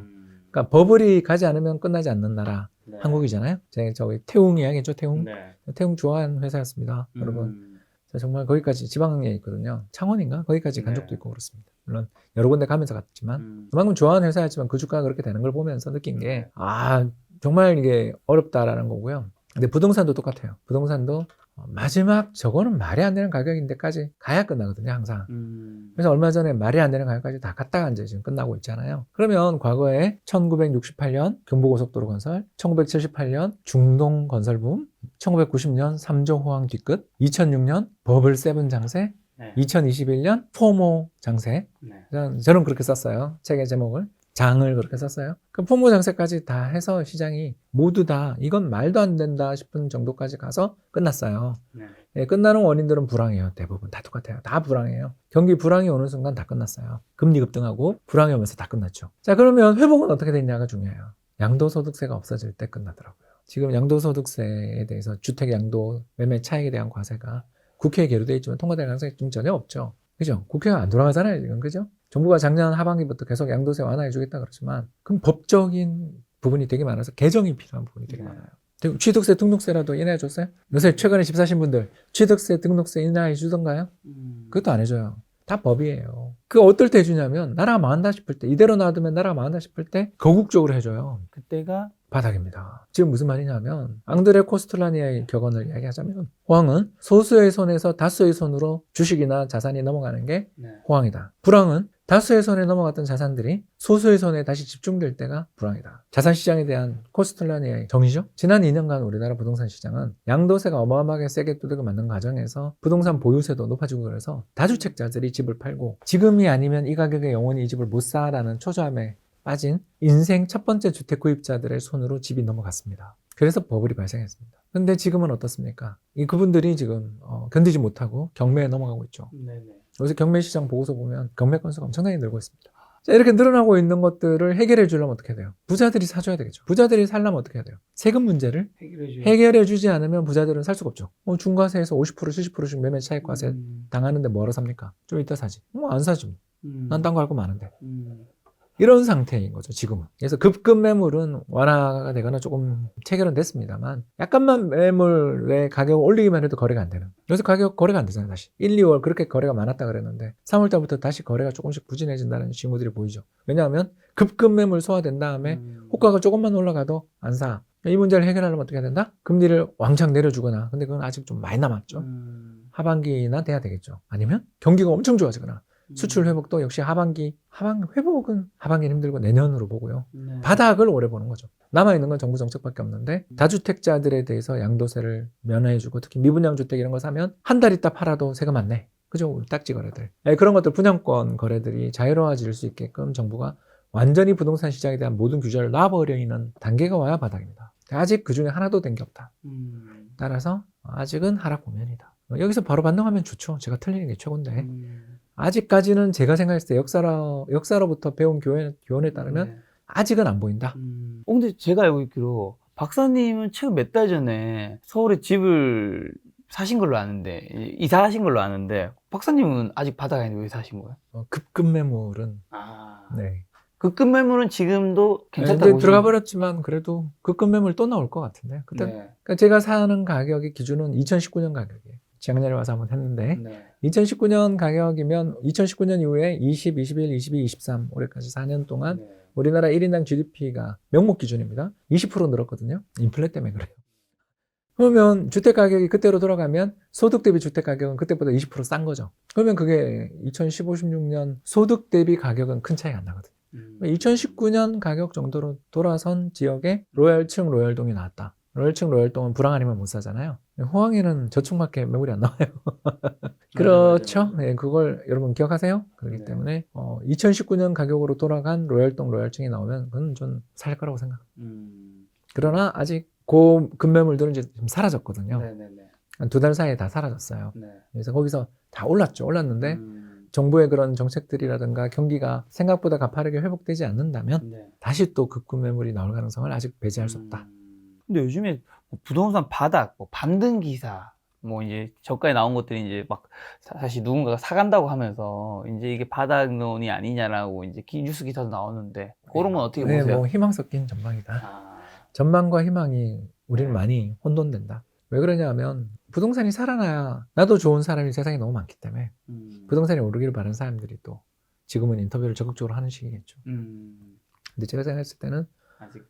그러니까 버블이 가지 않으면 끝나지 않는 나라. 네. 한국이잖아요. 저기 태웅 이야기했죠. 태웅. 네. 태웅 좋아하는 회사였습니다. 여러분. 정말 거기까지 지방에 있거든요. 창원인가? 거기까지 간 적도 있고 그렇습니다. 물론 여러 군데 가면서 갔지만 그만큼 좋아하는 회사였지만 그 주가가 그렇게 되는 걸 보면서 느낀 게 정말 이게 어렵다라는 거고요. 근데 부동산도 똑같아요. 부동산도 마지막 저거는 말이 안 되는 가격인데까지 가야 끝나거든요. 항상. 그래서 얼마 전에 말이 안 되는 가격까지 다 갔다가 이제 지금 끝나고 있잖아요. 그러면 과거에 1968년 경부고속도로 건설, 1978년 중동 건설붐, 1990년 3조 호황 뒤끝, 2006년 버블 세븐 장세, 네. 2021년 포모 장세. 네. 저는 그렇게 썼어요. 책의 제목을. 장을 그렇게 썼어요. 그 포모 장세까지 다 해서 시장이 모두 다 이건 말도 안 된다 싶은 정도까지 가서 끝났어요. 네. 예, 끝나는 원인들은 불황이에요. 대부분 다 똑같아요. 다 불황이에요. 경기 불황이 오는 순간 다 끝났어요. 금리 급등하고 불황이 오면서 다 끝났죠. 자, 그러면 회복은 어떻게 됐냐가 중요해요. 양도소득세가 없어질 때 끝나더라고요. 지금 양도소득세에 대해서 주택 양도 매매 차익에 대한 과세가 국회에 계류되어 있지만 통과될 가능성이 좀 전혀 없죠. 그죠? 국회가 안 돌아가잖아요, 지금. 그죠? 정부가 작년 하반기부터 계속 양도세 완화해주겠다 그러지만, 그럼 법적인 부분이 되게 많아서 개정이 필요한 부분이 되게 많아요. 취득세, 등록세라도 인하해줬어요? 요새 최근에 집 사신 분들, 취득세, 등록세 인하해주던가요? 그것도 안 해줘요. 다 법이에요. 그 어떨 때 해주냐면, 나라가 망한다 싶을 때, 이대로 놔두면 나라가 망한다 싶을 때, 거국적으로 해줘요. 그때가 바닥입니다. 지금 무슨 말이냐면 앙드레 코스틀라니의 격언을 이야기하자면 호황은 소수의 손에서 다수의 손으로 주식이나 자산이 넘어가는 게 호황이다. 불황은 다수의 손에 넘어갔던 자산들이 소수의 손에 다시 집중될 때가 불황이다. 자산시장에 대한 코스틀라니의 정의죠. 지난 2년간 우리나라 부동산 시장은 양도세가 어마어마하게 세게 두들겨 맞는 과정에서 부동산 보유세도 높아지고 그래서 다주택자들이 집을 팔고 지금이 아니면 이 가격에 영원히 이 집을 못 사라는 초조함에 빠진 인생 첫 번째 주택 구입자들의 손으로 집이 넘어갔습니다. 그래서 버블이 발생했습니다. 근데 지금은 어떻습니까? 그분들이 지금 견디지 못하고 경매에 넘어가고 있죠. 요새 경매 시장 보고서 보면 경매 건수가 엄청나게 늘고 있습니다. 자, 이렇게 늘어나고 있는 것들을 해결해 주려면 어떻게 해야 돼요? 부자들이 사줘야 되겠죠. 부자들이 살려면 어떻게 해야 돼요? 세금 문제를 해결해 주지 않으면 부자들은 살 수가 없죠. 중과세에서 50% 70%씩 매매 차익과세 당하는데 뭐하러 삽니까? 좀 이따 사지. 안 사지. 난 딴 거 할 거 많은데. 이런 상태인 거죠, 지금은. 그래서 급급 매물은 완화가 되거나 조금 체결은 됐습니다만, 약간만 매물의 가격을 올리기만 해도 거래가 안 되는. 요새 거래가 안 되잖아요, 다시. 1, 2월 그렇게 거래가 많았다 그랬는데, 3월달부터 다시 거래가 조금씩 부진해진다는 징후들이 보이죠. 왜냐하면 급급 매물 소화된 다음에 호가가 조금만 올라가도 안 사. 이 문제를 해결하려면 어떻게 해야 된다? 금리를 왕창 내려주거나, 근데 그건 아직 좀 많이 남았죠. 하반기나 돼야 되겠죠. 아니면 경기가 엄청 좋아지거나, 수출 회복도 역시 회복은 하반기는 힘들고 내년으로 보고요. 바닥을 오래 보는 거죠. 남아있는 건 정부 정책밖에 없는데 다주택자들에 대해서 양도세를 면하해주고 특히 미분양 주택 이런 거 사면 한 달 있다 팔아도 세금 안 내. 그죠? 딱지 거래들. 그런 것들 분양권 거래들이 자유로워질 수 있게끔 정부가 완전히 부동산 시장에 대한 모든 규제를 놔버려 있는 단계가 와야 바닥입니다. 아직 그중에 하나도 된 게 없다. 따라서 아직은 하락 국면이다. 여기서 바로 반등하면 좋죠. 제가 틀리는 게 최고인데. 아직까지는 제가 생각했을 때 역사로부터 배운 교훈에 따르면 아직은 안 보인다. 근데 제가 알고 있기로 박사님은 최근 몇 달 전에 서울에 집을 사신 걸로 아는데, 이사하신 걸로 아는데, 박사님은 아직 바닥 아닌데 왜 사신 거예요? 급급 매물은. 네. 급급 매물은 지금도 괜찮다고. 이제 들어가 버렸지만 그래도 급급 매물 또 나올 것 같은데. 그때 그러니까 제가 사는 가격의 기준은 2019년 가격이에요. 작년에 와서 한번 했는데 2019년 가격이면 2019년 이후에 20, 21, 22, 23 올해까지 4년 동안 우리나라 1인당 GDP가 명목 기준입니다. 20% 늘었거든요. 인플레 때문에 그래요. 그러면 주택 가격이 그때로 돌아가면 소득 대비 주택 가격은 그때보다 20% 싼 거죠. 그러면 그게 2015, 16년 소득 대비 가격은 큰 차이가 안 나거든요. 2019년 가격 정도로 돌아선 지역에 로얄층 로얄동이 나왔다. 로얄층 로얄동은 불황 아니면 못 사잖아요. 호황에는 저축밖에 매물이 안 나와요. 그렇죠. 맞아. 네, 그걸 여러분 기억하세요? 그렇기 때문에 2019년 가격으로 돌아간 로얄동 로얄층이 나오면 그건 좀 살 거라고 생각합니다. 그러나 아직 그 급매물들은 이제 좀 사라졌거든요. 한 2달 사이에 다 사라졌어요. 그래서 거기서 다 올랐는데 정부의 그런 정책들이라든가 경기가 생각보다 가파르게 회복되지 않는다면 다시 또 급급 매물이 나올 가능성을 아직 배제할 수 없다. 근데 요즘에 부동산 바닥, 반등 기사, 이제 저가에 나온 것들이 이제 막 사실 누군가가 사간다고 하면서 이제 이게 바닥론이 아니냐라고 이제 뉴스 기사도 나오는데 그런 건 어떻게 보세요? 네, 희망 섞인 전망이다. 전망과 희망이 우리는 많이 혼돈된다. 왜 그러냐 하면 부동산이 살아나야 나도 좋은 사람이 세상에 너무 많기 때문에 부동산이 오르기를 바라는 사람들이 또 지금은 인터뷰를 적극적으로 하는 시기겠죠. 근데 제가 생각했을 때는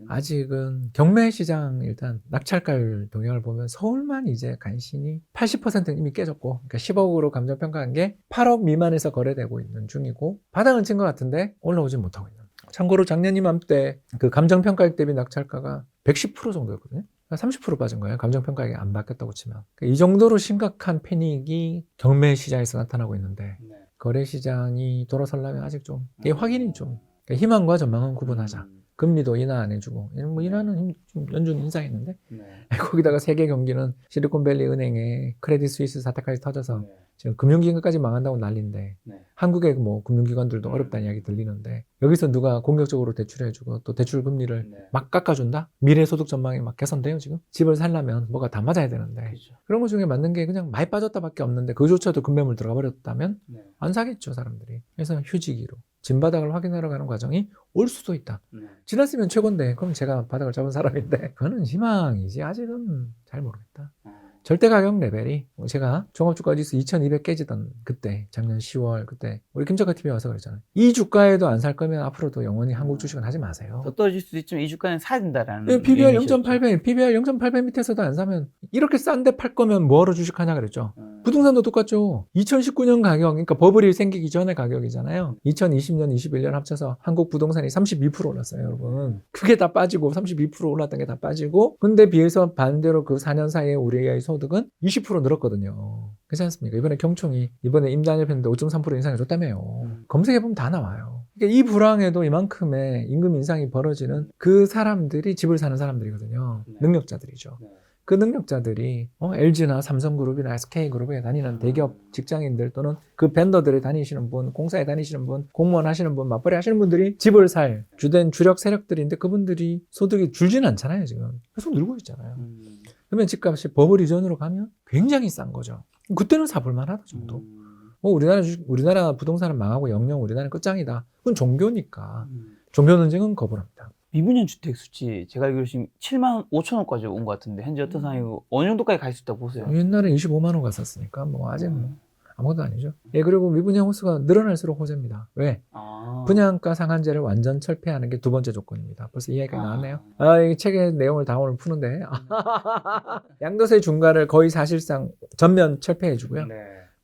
아직은 경매 시장 일단 낙찰가율 동향을 보면 서울만 이제 간신히 80%는 이미 깨졌고, 그러니까 10억으로 감정평가한 게 8억 미만에서 거래되고 있는 중이고 바닥은 친 것 같은데 올라오진 못하고 있는. 참고로 작년 이맘때 그 감정평가액 대비 낙찰가가 110% 정도였거든요. 30% 빠진 거예요. 감정평가액이 안 바뀌었다고 치면. 그러니까 이 정도로 심각한 패닉이 경매 시장에서 나타나고 있는데 거래 시장이 돌아서려면 아직 좀 이게 확인이 좀 그러니까 희망과 전망은 구분하자. 금리도 인하 안 해주고 인하는 좀 연준 인상했는데 거기다가 세계 경기는 실리콘밸리 은행에 크레딧 스위스 사태까지 터져서 지금 금융기관까지 망한다고 난리인데 한국의 금융기관들도 어렵다는 이야기 들리는데 여기서 누가 공격적으로 대출해주고 또 대출 금리를 막 깎아준다? 미래 소득 전망이 막 개선돼요 지금? 집을 살려면 뭐가 다 맞아야 되는데 그런 것 중에 맞는 게 그냥 많이 빠졌다밖에 없는데 그조차도 급매물 들어가 버렸다면 안 사겠죠 사람들이. 그래서 휴지기로 진바닥을 확인하러 가는 과정이 올 수도 있다. 지났으면 최고인데 그럼 제가 바닥을 잡은 사람인데 그거는 희망이지 아직은 잘 모르겠다. 절대 가격 레벨이 제가 종합주가지수 2200 깨지던 그때 작년 10월 그때 우리 김작가 TV에 와서 그랬잖아요. 이 주가에도 안 살 거면 앞으로도 영원히 한국 주식은 하지 마세요. 더 떨어질 수도 있지만 이 주가는 사야 된다라는. PBR 0.8배, PBR 0.8배 밑에서도 안 사면 이렇게 싼데 팔 거면 뭐하러 주식하냐 그랬죠. 부동산도 똑같죠. 2019년 가격, 그러니까 버블이 생기기 전의 가격이잖아요. 2020년, 21년 합쳐서 한국 부동산이 32% 올랐어요, 여러분. 그게 다 빠지고 32% 올랐던 게 다 빠지고 근데 비해서 반대로 그 4년 사이에 우리의 소득은 20% 늘었거든요. 그렇지 않습니까? 이번에 경총이 이번에 임단협 했는데 5.3% 인상해줬다며요. 검색해보면 다 나와요. 그러니까 이 불황에도 이만큼의 임금 인상이 벌어지는 그 사람들이 집을 사는 사람들이거든요. 네. 능력자들이죠. 네. 그 능력자들이 LG나 삼성그룹이나 SK그룹에 다니는 대기업 직장인들 또는 그 벤더들에 다니시는 분, 공사에 다니시는 분, 공무원 하시는 분, 맞벌이 하시는 분들이 집을 살 주된 주력 세력들인데 그분들이 소득이 줄지는 않잖아요, 지금. 계속 늘고 있잖아요. 그러면 집값이 버블 이전으로 가면 굉장히 싼 거죠. 그때는 사볼만 하다 정도. 우리나라 부동산은 망하고 영영 우리나라는 끝장이다. 그건 종교니까. 종교 논쟁은 거부합니다. 미분양 주택 수치 제가 알기로 지금 7만 5천 원까지 온 것 같은데 현재 어떤 상황이고 어느 정도까지 갈 수 있다고 보세요? 옛날에 25만 원 갔었으니까 뭐 아직 뭐 아무것도 아니죠. 예, 그리고 미분양 호수가 늘어날수록 호재입니다. 왜? 분양가 상한제를 완전 철폐하는 게 두 번째 조건입니다. 벌써 이야기가 나왔네요. 이 책의 내용을 다 오늘 푸는데 양도세 중과를 거의 사실상 전면 철폐해주고요. 네.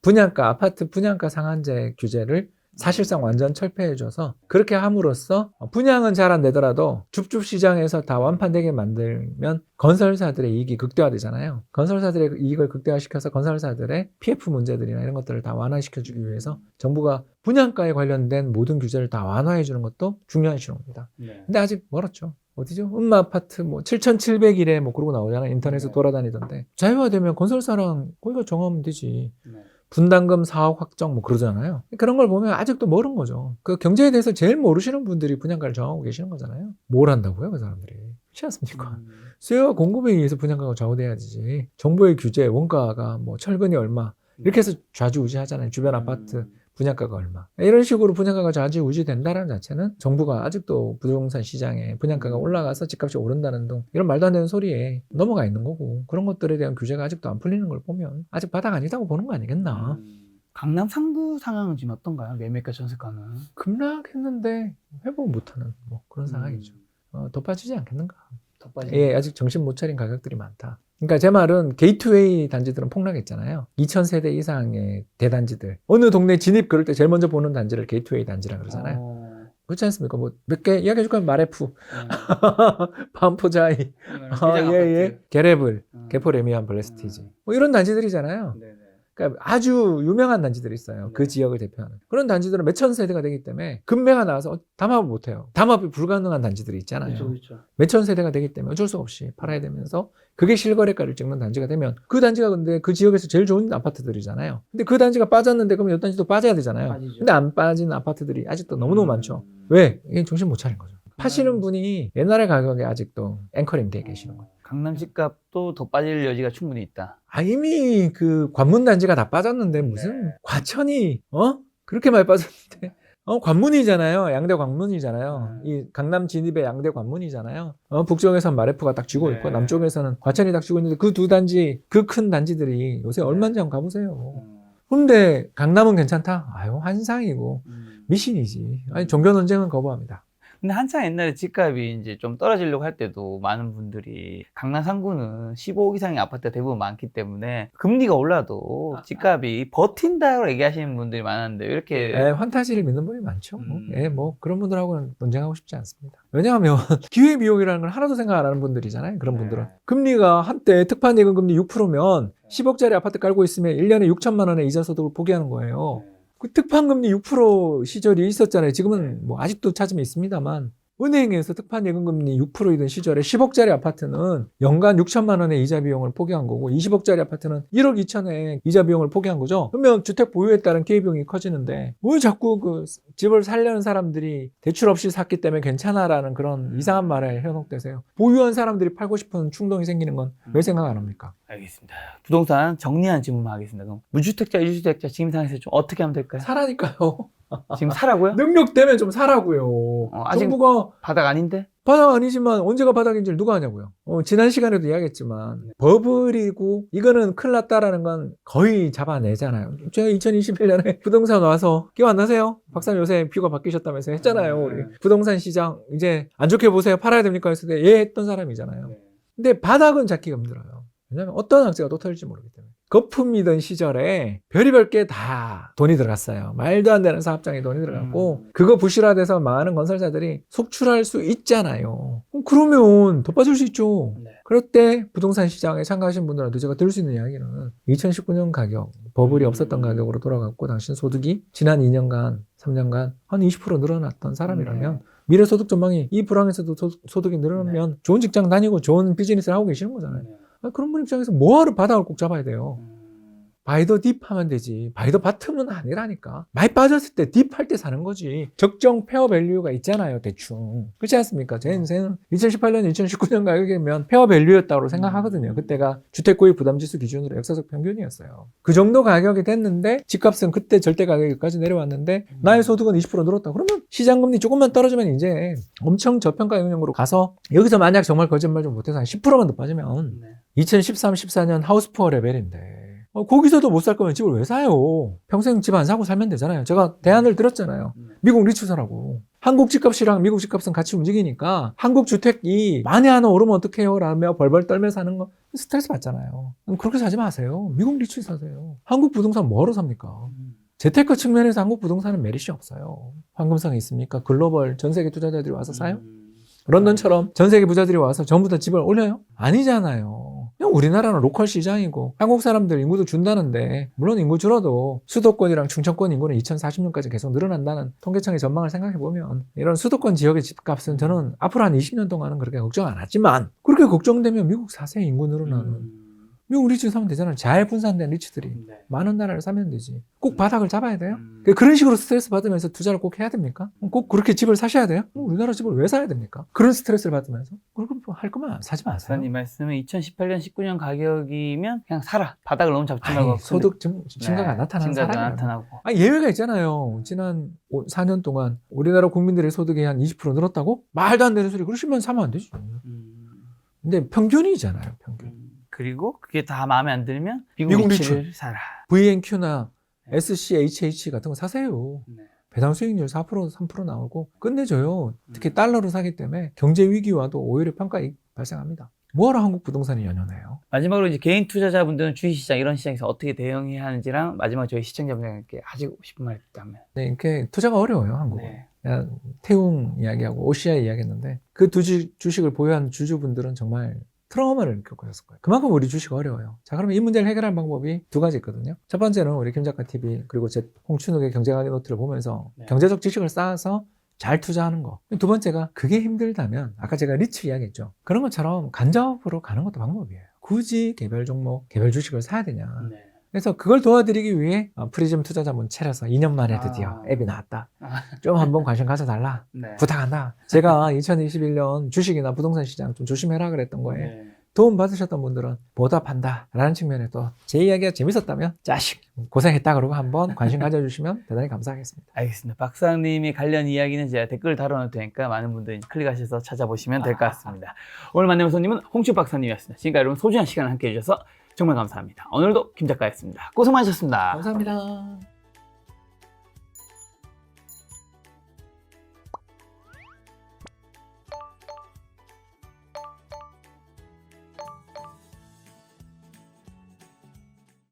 분양가, 아파트 분양가 상한제 규제를 사실상 완전 철폐해줘서 그렇게 함으로써 분양은 잘 안 되더라도 줍줍 시장에서 다 완판되게 만들면 건설사들의 이익이 극대화되잖아요. 건설사들의 이익을 극대화시켜서 건설사들의 PF 문제들이나 이런 것들을 다 완화시켜주기 위해서 정부가 분양가에 관련된 모든 규제를 다 완화해주는 것도 중요한 신호입니다. 네. 근데 아직 멀었죠. 어디죠? 아파트 7,700일에 그러고 나오잖아요. 인터넷에 네. 돌아다니던데. 자유화되면 건설사랑 거기가 정하면 되지. 네. 분담금 사업 확정 그러잖아요. 그런 걸 보면 아직도 모르는 거죠. 그 경제에 대해서 제일 모르시는 분들이 분양가를 정하고 계시는 거잖아요. 뭘 한다고요, 그 사람들이? 그렇지 않습니까? 수요와 공급에 의해서 분양가가 좌우돼야지. 정부의 규제, 원가가 철근이 얼마 이렇게 해서 좌지우지하잖아요. 주변 아파트 분양가가 얼마. 이런 식으로 분양가가 좌지우지 된다는 자체는 정부가 아직도 부동산 시장에 분양가가 올라가서 집값이 오른다는 등 이런 말도 안 되는 소리에 넘어가 있는 거고 그런 것들에 대한 규제가 아직도 안 풀리는 걸 보면 아직 바닥 아니다고 보는 거 아니겠나. 강남 상구 상황은 지금 어떤가요? 매매가 전세가는? 급락했는데 회복 못하는 그런 상황이죠. 더 빠지지 않겠는가. 더 빠지. 예, 아직 정신 못 차린 가격들이 많다. 그러니까 제 말은 게이트웨이 단지들은 폭락했잖아요. 2000세대 이상의 대단지들. 어느 동네 진입 그럴 때 제일 먼저 보는 단지를 게이트웨이 단지라 그러잖아요. 그렇지 않습니까? 몇 개 이야기해 줄까요? 마레프, 반포자이, 게레블, 게포레미안 블레스티지. 이런 단지들이잖아요. 그러니까 아주 유명한 단지들이 있어요. 그 지역을 대표하는. 그런 단지들은 몇천 세대가 되기 때문에 금매가 나와서 담합을 못해요. 담합이 불가능한 단지들이 있잖아요. 그렇죠. 몇천 세대가 되기 때문에 어쩔 수 없이 팔아야 되면서 그게 실거래가를 찍는 단지가 되면 그 단지가 근데 그 지역에서 제일 좋은 아파트들이잖아요. 근데 그 단지가 빠졌는데 그러면 이 단지도 빠져야 되잖아요. 빠지죠. 근데 안 빠진 아파트들이 아직도 너무너무 많죠. 왜? 이게 정신 못 차린 거죠. 파시는 분이 옛날의 가격에 아직도 앵커링 돼 계시는 거예요. 강남 집값도 더 빠질 여지가 충분히 있다. 이미 그 관문 단지가 다 빠졌는데 무슨 과천이 그렇게 많이 빠졌는데 관문이잖아요. 양대 관문이잖아요. 이 강남 진입의 양대 관문이잖아요. 북쪽에서는 마레프가 딱 쥐고 있고 남쪽에서는 과천이 딱 쥐고 있는데 그 두 단지 그 큰 단지들이 요새 얼마인지 한번 가보세요. 근데 강남은 괜찮다? 환상이고 미신이지. 종교 논쟁은 거부합니다. 근데 한창 옛날에 집값이 이제 좀 떨어지려고 할 때도 많은 분들이 강남 상구는 15억 이상의 아파트가 대부분 많기 때문에 금리가 올라도 집값이 버틴다고 얘기하시는 분들이 많았는데 이렇게 환타지를 믿는 분이 많죠. 그런 분들하고는 논쟁하고 싶지 않습니다. 왜냐하면 기회비용이라는 걸 하나도 생각 안 하는 분들이잖아요. 그런 분들은. 금리가 한때 특판 예금 금리 6%면 10억짜리 아파트 깔고 있으면 1년에 6천만 원의 이자 소득을 포기하는 거예요. 그 특판금리 6% 시절이 있었잖아요. 지금은 아직도 찾으면 있습니다만 은행에서 특판 예금금리 6%이던 시절에 10억짜리 아파트는 연간 6천만 원의 이자 비용을 포기한 거고 20억짜리 아파트는 1억 2천의 이자 비용을 포기한 거죠. 그러면 주택 보유에 따른 기회비용이 커지는데 왜 자꾸 그 집을 살려는 사람들이 대출 없이 샀기 때문에 괜찮아라는 그런 이상한 말에 현혹되세요. 보유한 사람들이 팔고 싶은 충동이 생기는 건 왜 생각 안 합니까? 알겠습니다. 부동산 정리한 질문만 하겠습니다. 그럼 무주택자, 이주택자 지금 상황에서 좀 어떻게 하면 될까요? 사라니까요. 지금 사라고요? 능력 되면 좀 사라고요. 아직 정부가 바닥 아닌데? 바닥 아니지만 언제가 바닥인지를 누가 아냐고요. 지난 시간에도 이야기했지만 버블이고 이거는 큰일 났다라는 건 거의 잡아내잖아요. 제가 2021년에 부동산 와서 기억 안 나세요? 박사님 요새 뷰가 바뀌셨다면서 했잖아요. 우리 부동산 시장 이제 안 좋게 보세요. 팔아야 됩니까? 했을 때 예 했던 사람이잖아요. 근데 바닥은 잡기가 힘들어요. 왜냐하면 어떤 악재가 또 터질지 모르기 때문에. 거품이던 시절에 별의별 게 다 돈이 들어갔어요. 말도 안 되는 사업장에 돈이 들어갔고 그거 부실화돼서 망하는 건설사들이 속출할 수 있잖아요. 그러면 더 빠질 수 있죠. 그럴 때 부동산 시장에 참가하신 분들한테 제가 들을 수 있는 이야기는 2019년 가격, 버블이 없었던 가격으로 돌아갔고 당신 소득이 지난 2년간 3년간 한 20% 늘어났던 사람이라면 미래 소득 전망이 이 불황에서도 소득이 늘어나면 좋은 직장 다니고 좋은 비즈니스를 하고 계시는 거잖아요. 그런 분 입장에서 뭐하러 바닥을 꼭 잡아야 돼요. 바이 더 딥 하면 되지. 바이 더 바텀은 아니라니까. 많이 빠졌을 때 딥 할 때 사는 거지. 적정 페어 밸류가 있잖아요, 대충. 그렇지 않습니까? 제 인생은 2018년, 2019년 가격이면 페어 밸류였다고 생각하거든요. 그때가 주택 구입 부담 지수 기준으로 역사적 평균이었어요. 그 정도 가격이 됐는데 집값은 그때 절대 가격까지 내려왔는데 나의 소득은 20% 늘었다. 그러면 시장 금리 조금만 떨어지면 이제 엄청 저평가 영역으로 가서 여기서 만약 정말 거짓말 좀 못해서 한 10%만 더 빠지면 2013, 14년 하우스 푸어 레벨인데 거기서도 못 살 거면 집을 왜 사요? 평생 집 안 사고 살면 되잖아요. 제가 대안을 드렸잖아요. 미국 리츠 사라고. 한국 집값이랑 미국 집값은 같이 움직이니까 한국 주택이 만에 하나 오르면 어떡해요? 라며 벌벌 떨며 사는 거 스트레스 받잖아요. 그렇게 사지 마세요. 미국 리츠 사세요. 한국 부동산 뭐하러 삽니까? 재테크 측면에서 한국 부동산은 메리시 없어요. 황금성이 있습니까? 글로벌 전 세계 투자자들이 와서 사요? 런던처럼 전 세계 부자들이 와서 전부 다 집을 올려요? 아니잖아요. 그냥 우리나라는 로컬 시장이고 한국 사람들 인구도 준다는데 물론 인구 줄어도 수도권이랑 충청권 인구는 2040년까지 계속 늘어난다는 통계청의 전망을 생각해보면 이런 수도권 지역의 집값은 저는 앞으로 한 20년 동안은 그렇게 걱정 안 하지만 그렇게 걱정되면 미국 4세 인구 늘어나는 미국 리츠 사면 되잖아요. 잘 분산된 리츠들이 많은 나라를 사면 되지. 꼭 바닥을 잡아야 돼요? 그런 식으로 스트레스 받으면서 투자를 꼭 해야 됩니까? 꼭 그렇게 집을 사셔야 돼요? 우리나라 집을 왜 사야 됩니까? 그런 스트레스를 받으면서? 그럼 할 거면 사지 마세요. 박사님 말씀은 2018년, 19년 가격이면 그냥 사라. 바닥을 너무 잡지 말고. 소득 증가가 나타나는 사람이라고. 예외가 있잖아요. 지난 4년 동안 우리나라 국민들의 소득이 한 20% 늘었다고? 말도 안 되는 소리. 그러시면 사면 안 되지. 근데 평균이잖아요. 평균. 그리고 그게 다 마음에 안 들면 미국 리츠를 사라. VNQ나 SCHH 같은 거 사세요. 배당 수익률 4%, 3% 나오고 끝내줘요. 특히 달러로 사기 때문에 경제 위기와도 오히려 평가이익 발생합니다. 뭐하러 한국 부동산이 연연해요? 마지막으로 이제 개인 투자자분들은 주식시장 이런 시장에서 어떻게 대응해야 하는지랑 마지막 저희 시청자분들께 하시고 싶은 말 있다면. 네, 이렇게 투자가 어려워요, 한국은. 태웅 이야기하고 OCI 이야기했는데 그 두 주식을 보유한 주주분들은 정말 트라우마를 겪고 있을 거예요. 그만큼 우리 주식 어려워요. 자, 그러면 이 문제를 해결할 방법이 두 가지 있거든요. 첫 번째는 우리 김작가 TV 그리고 제 홍춘욱의 경제강의 노트를 보면서 경제적 지식을 쌓아서 잘 투자하는 거. 두 번째가 그게 힘들다면 아까 제가 리츠 이야기했죠. 그런 것처럼 간접으로 가는 것도 방법이에요. 굳이 개별 종목, 개별 주식을 사야 되냐. 그래서 그걸 도와드리기 위해 프리즘 투자자문 차려서 2년 만에 드디어 앱이 나왔다. 좀 한번 관심 가져달라. 부탁한다. 제가 2021년 주식이나 부동산 시장 좀 조심해라 그랬던 거에 도움 받으셨던 분들은 보답한다 라는 측면에 또 제 이야기가 재밌었다면 자식 고생했다 그러고 한번 관심 가져주시면 대단히 감사하겠습니다. 알겠습니다. 박사님의 관련 이야기는 제가 댓글 달아놓을 테니까 많은 분들이 클릭하셔서 찾아보시면 될 것 같습니다. 오늘 만나본 손님은 홍춘욱 박사님이었습니다. 지금까지 여러분 소중한 시간을 함께 해주셔서 정말 감사합니다. 오늘도 김 작가였습니다. 고생 많으셨습니다. 감사합니다.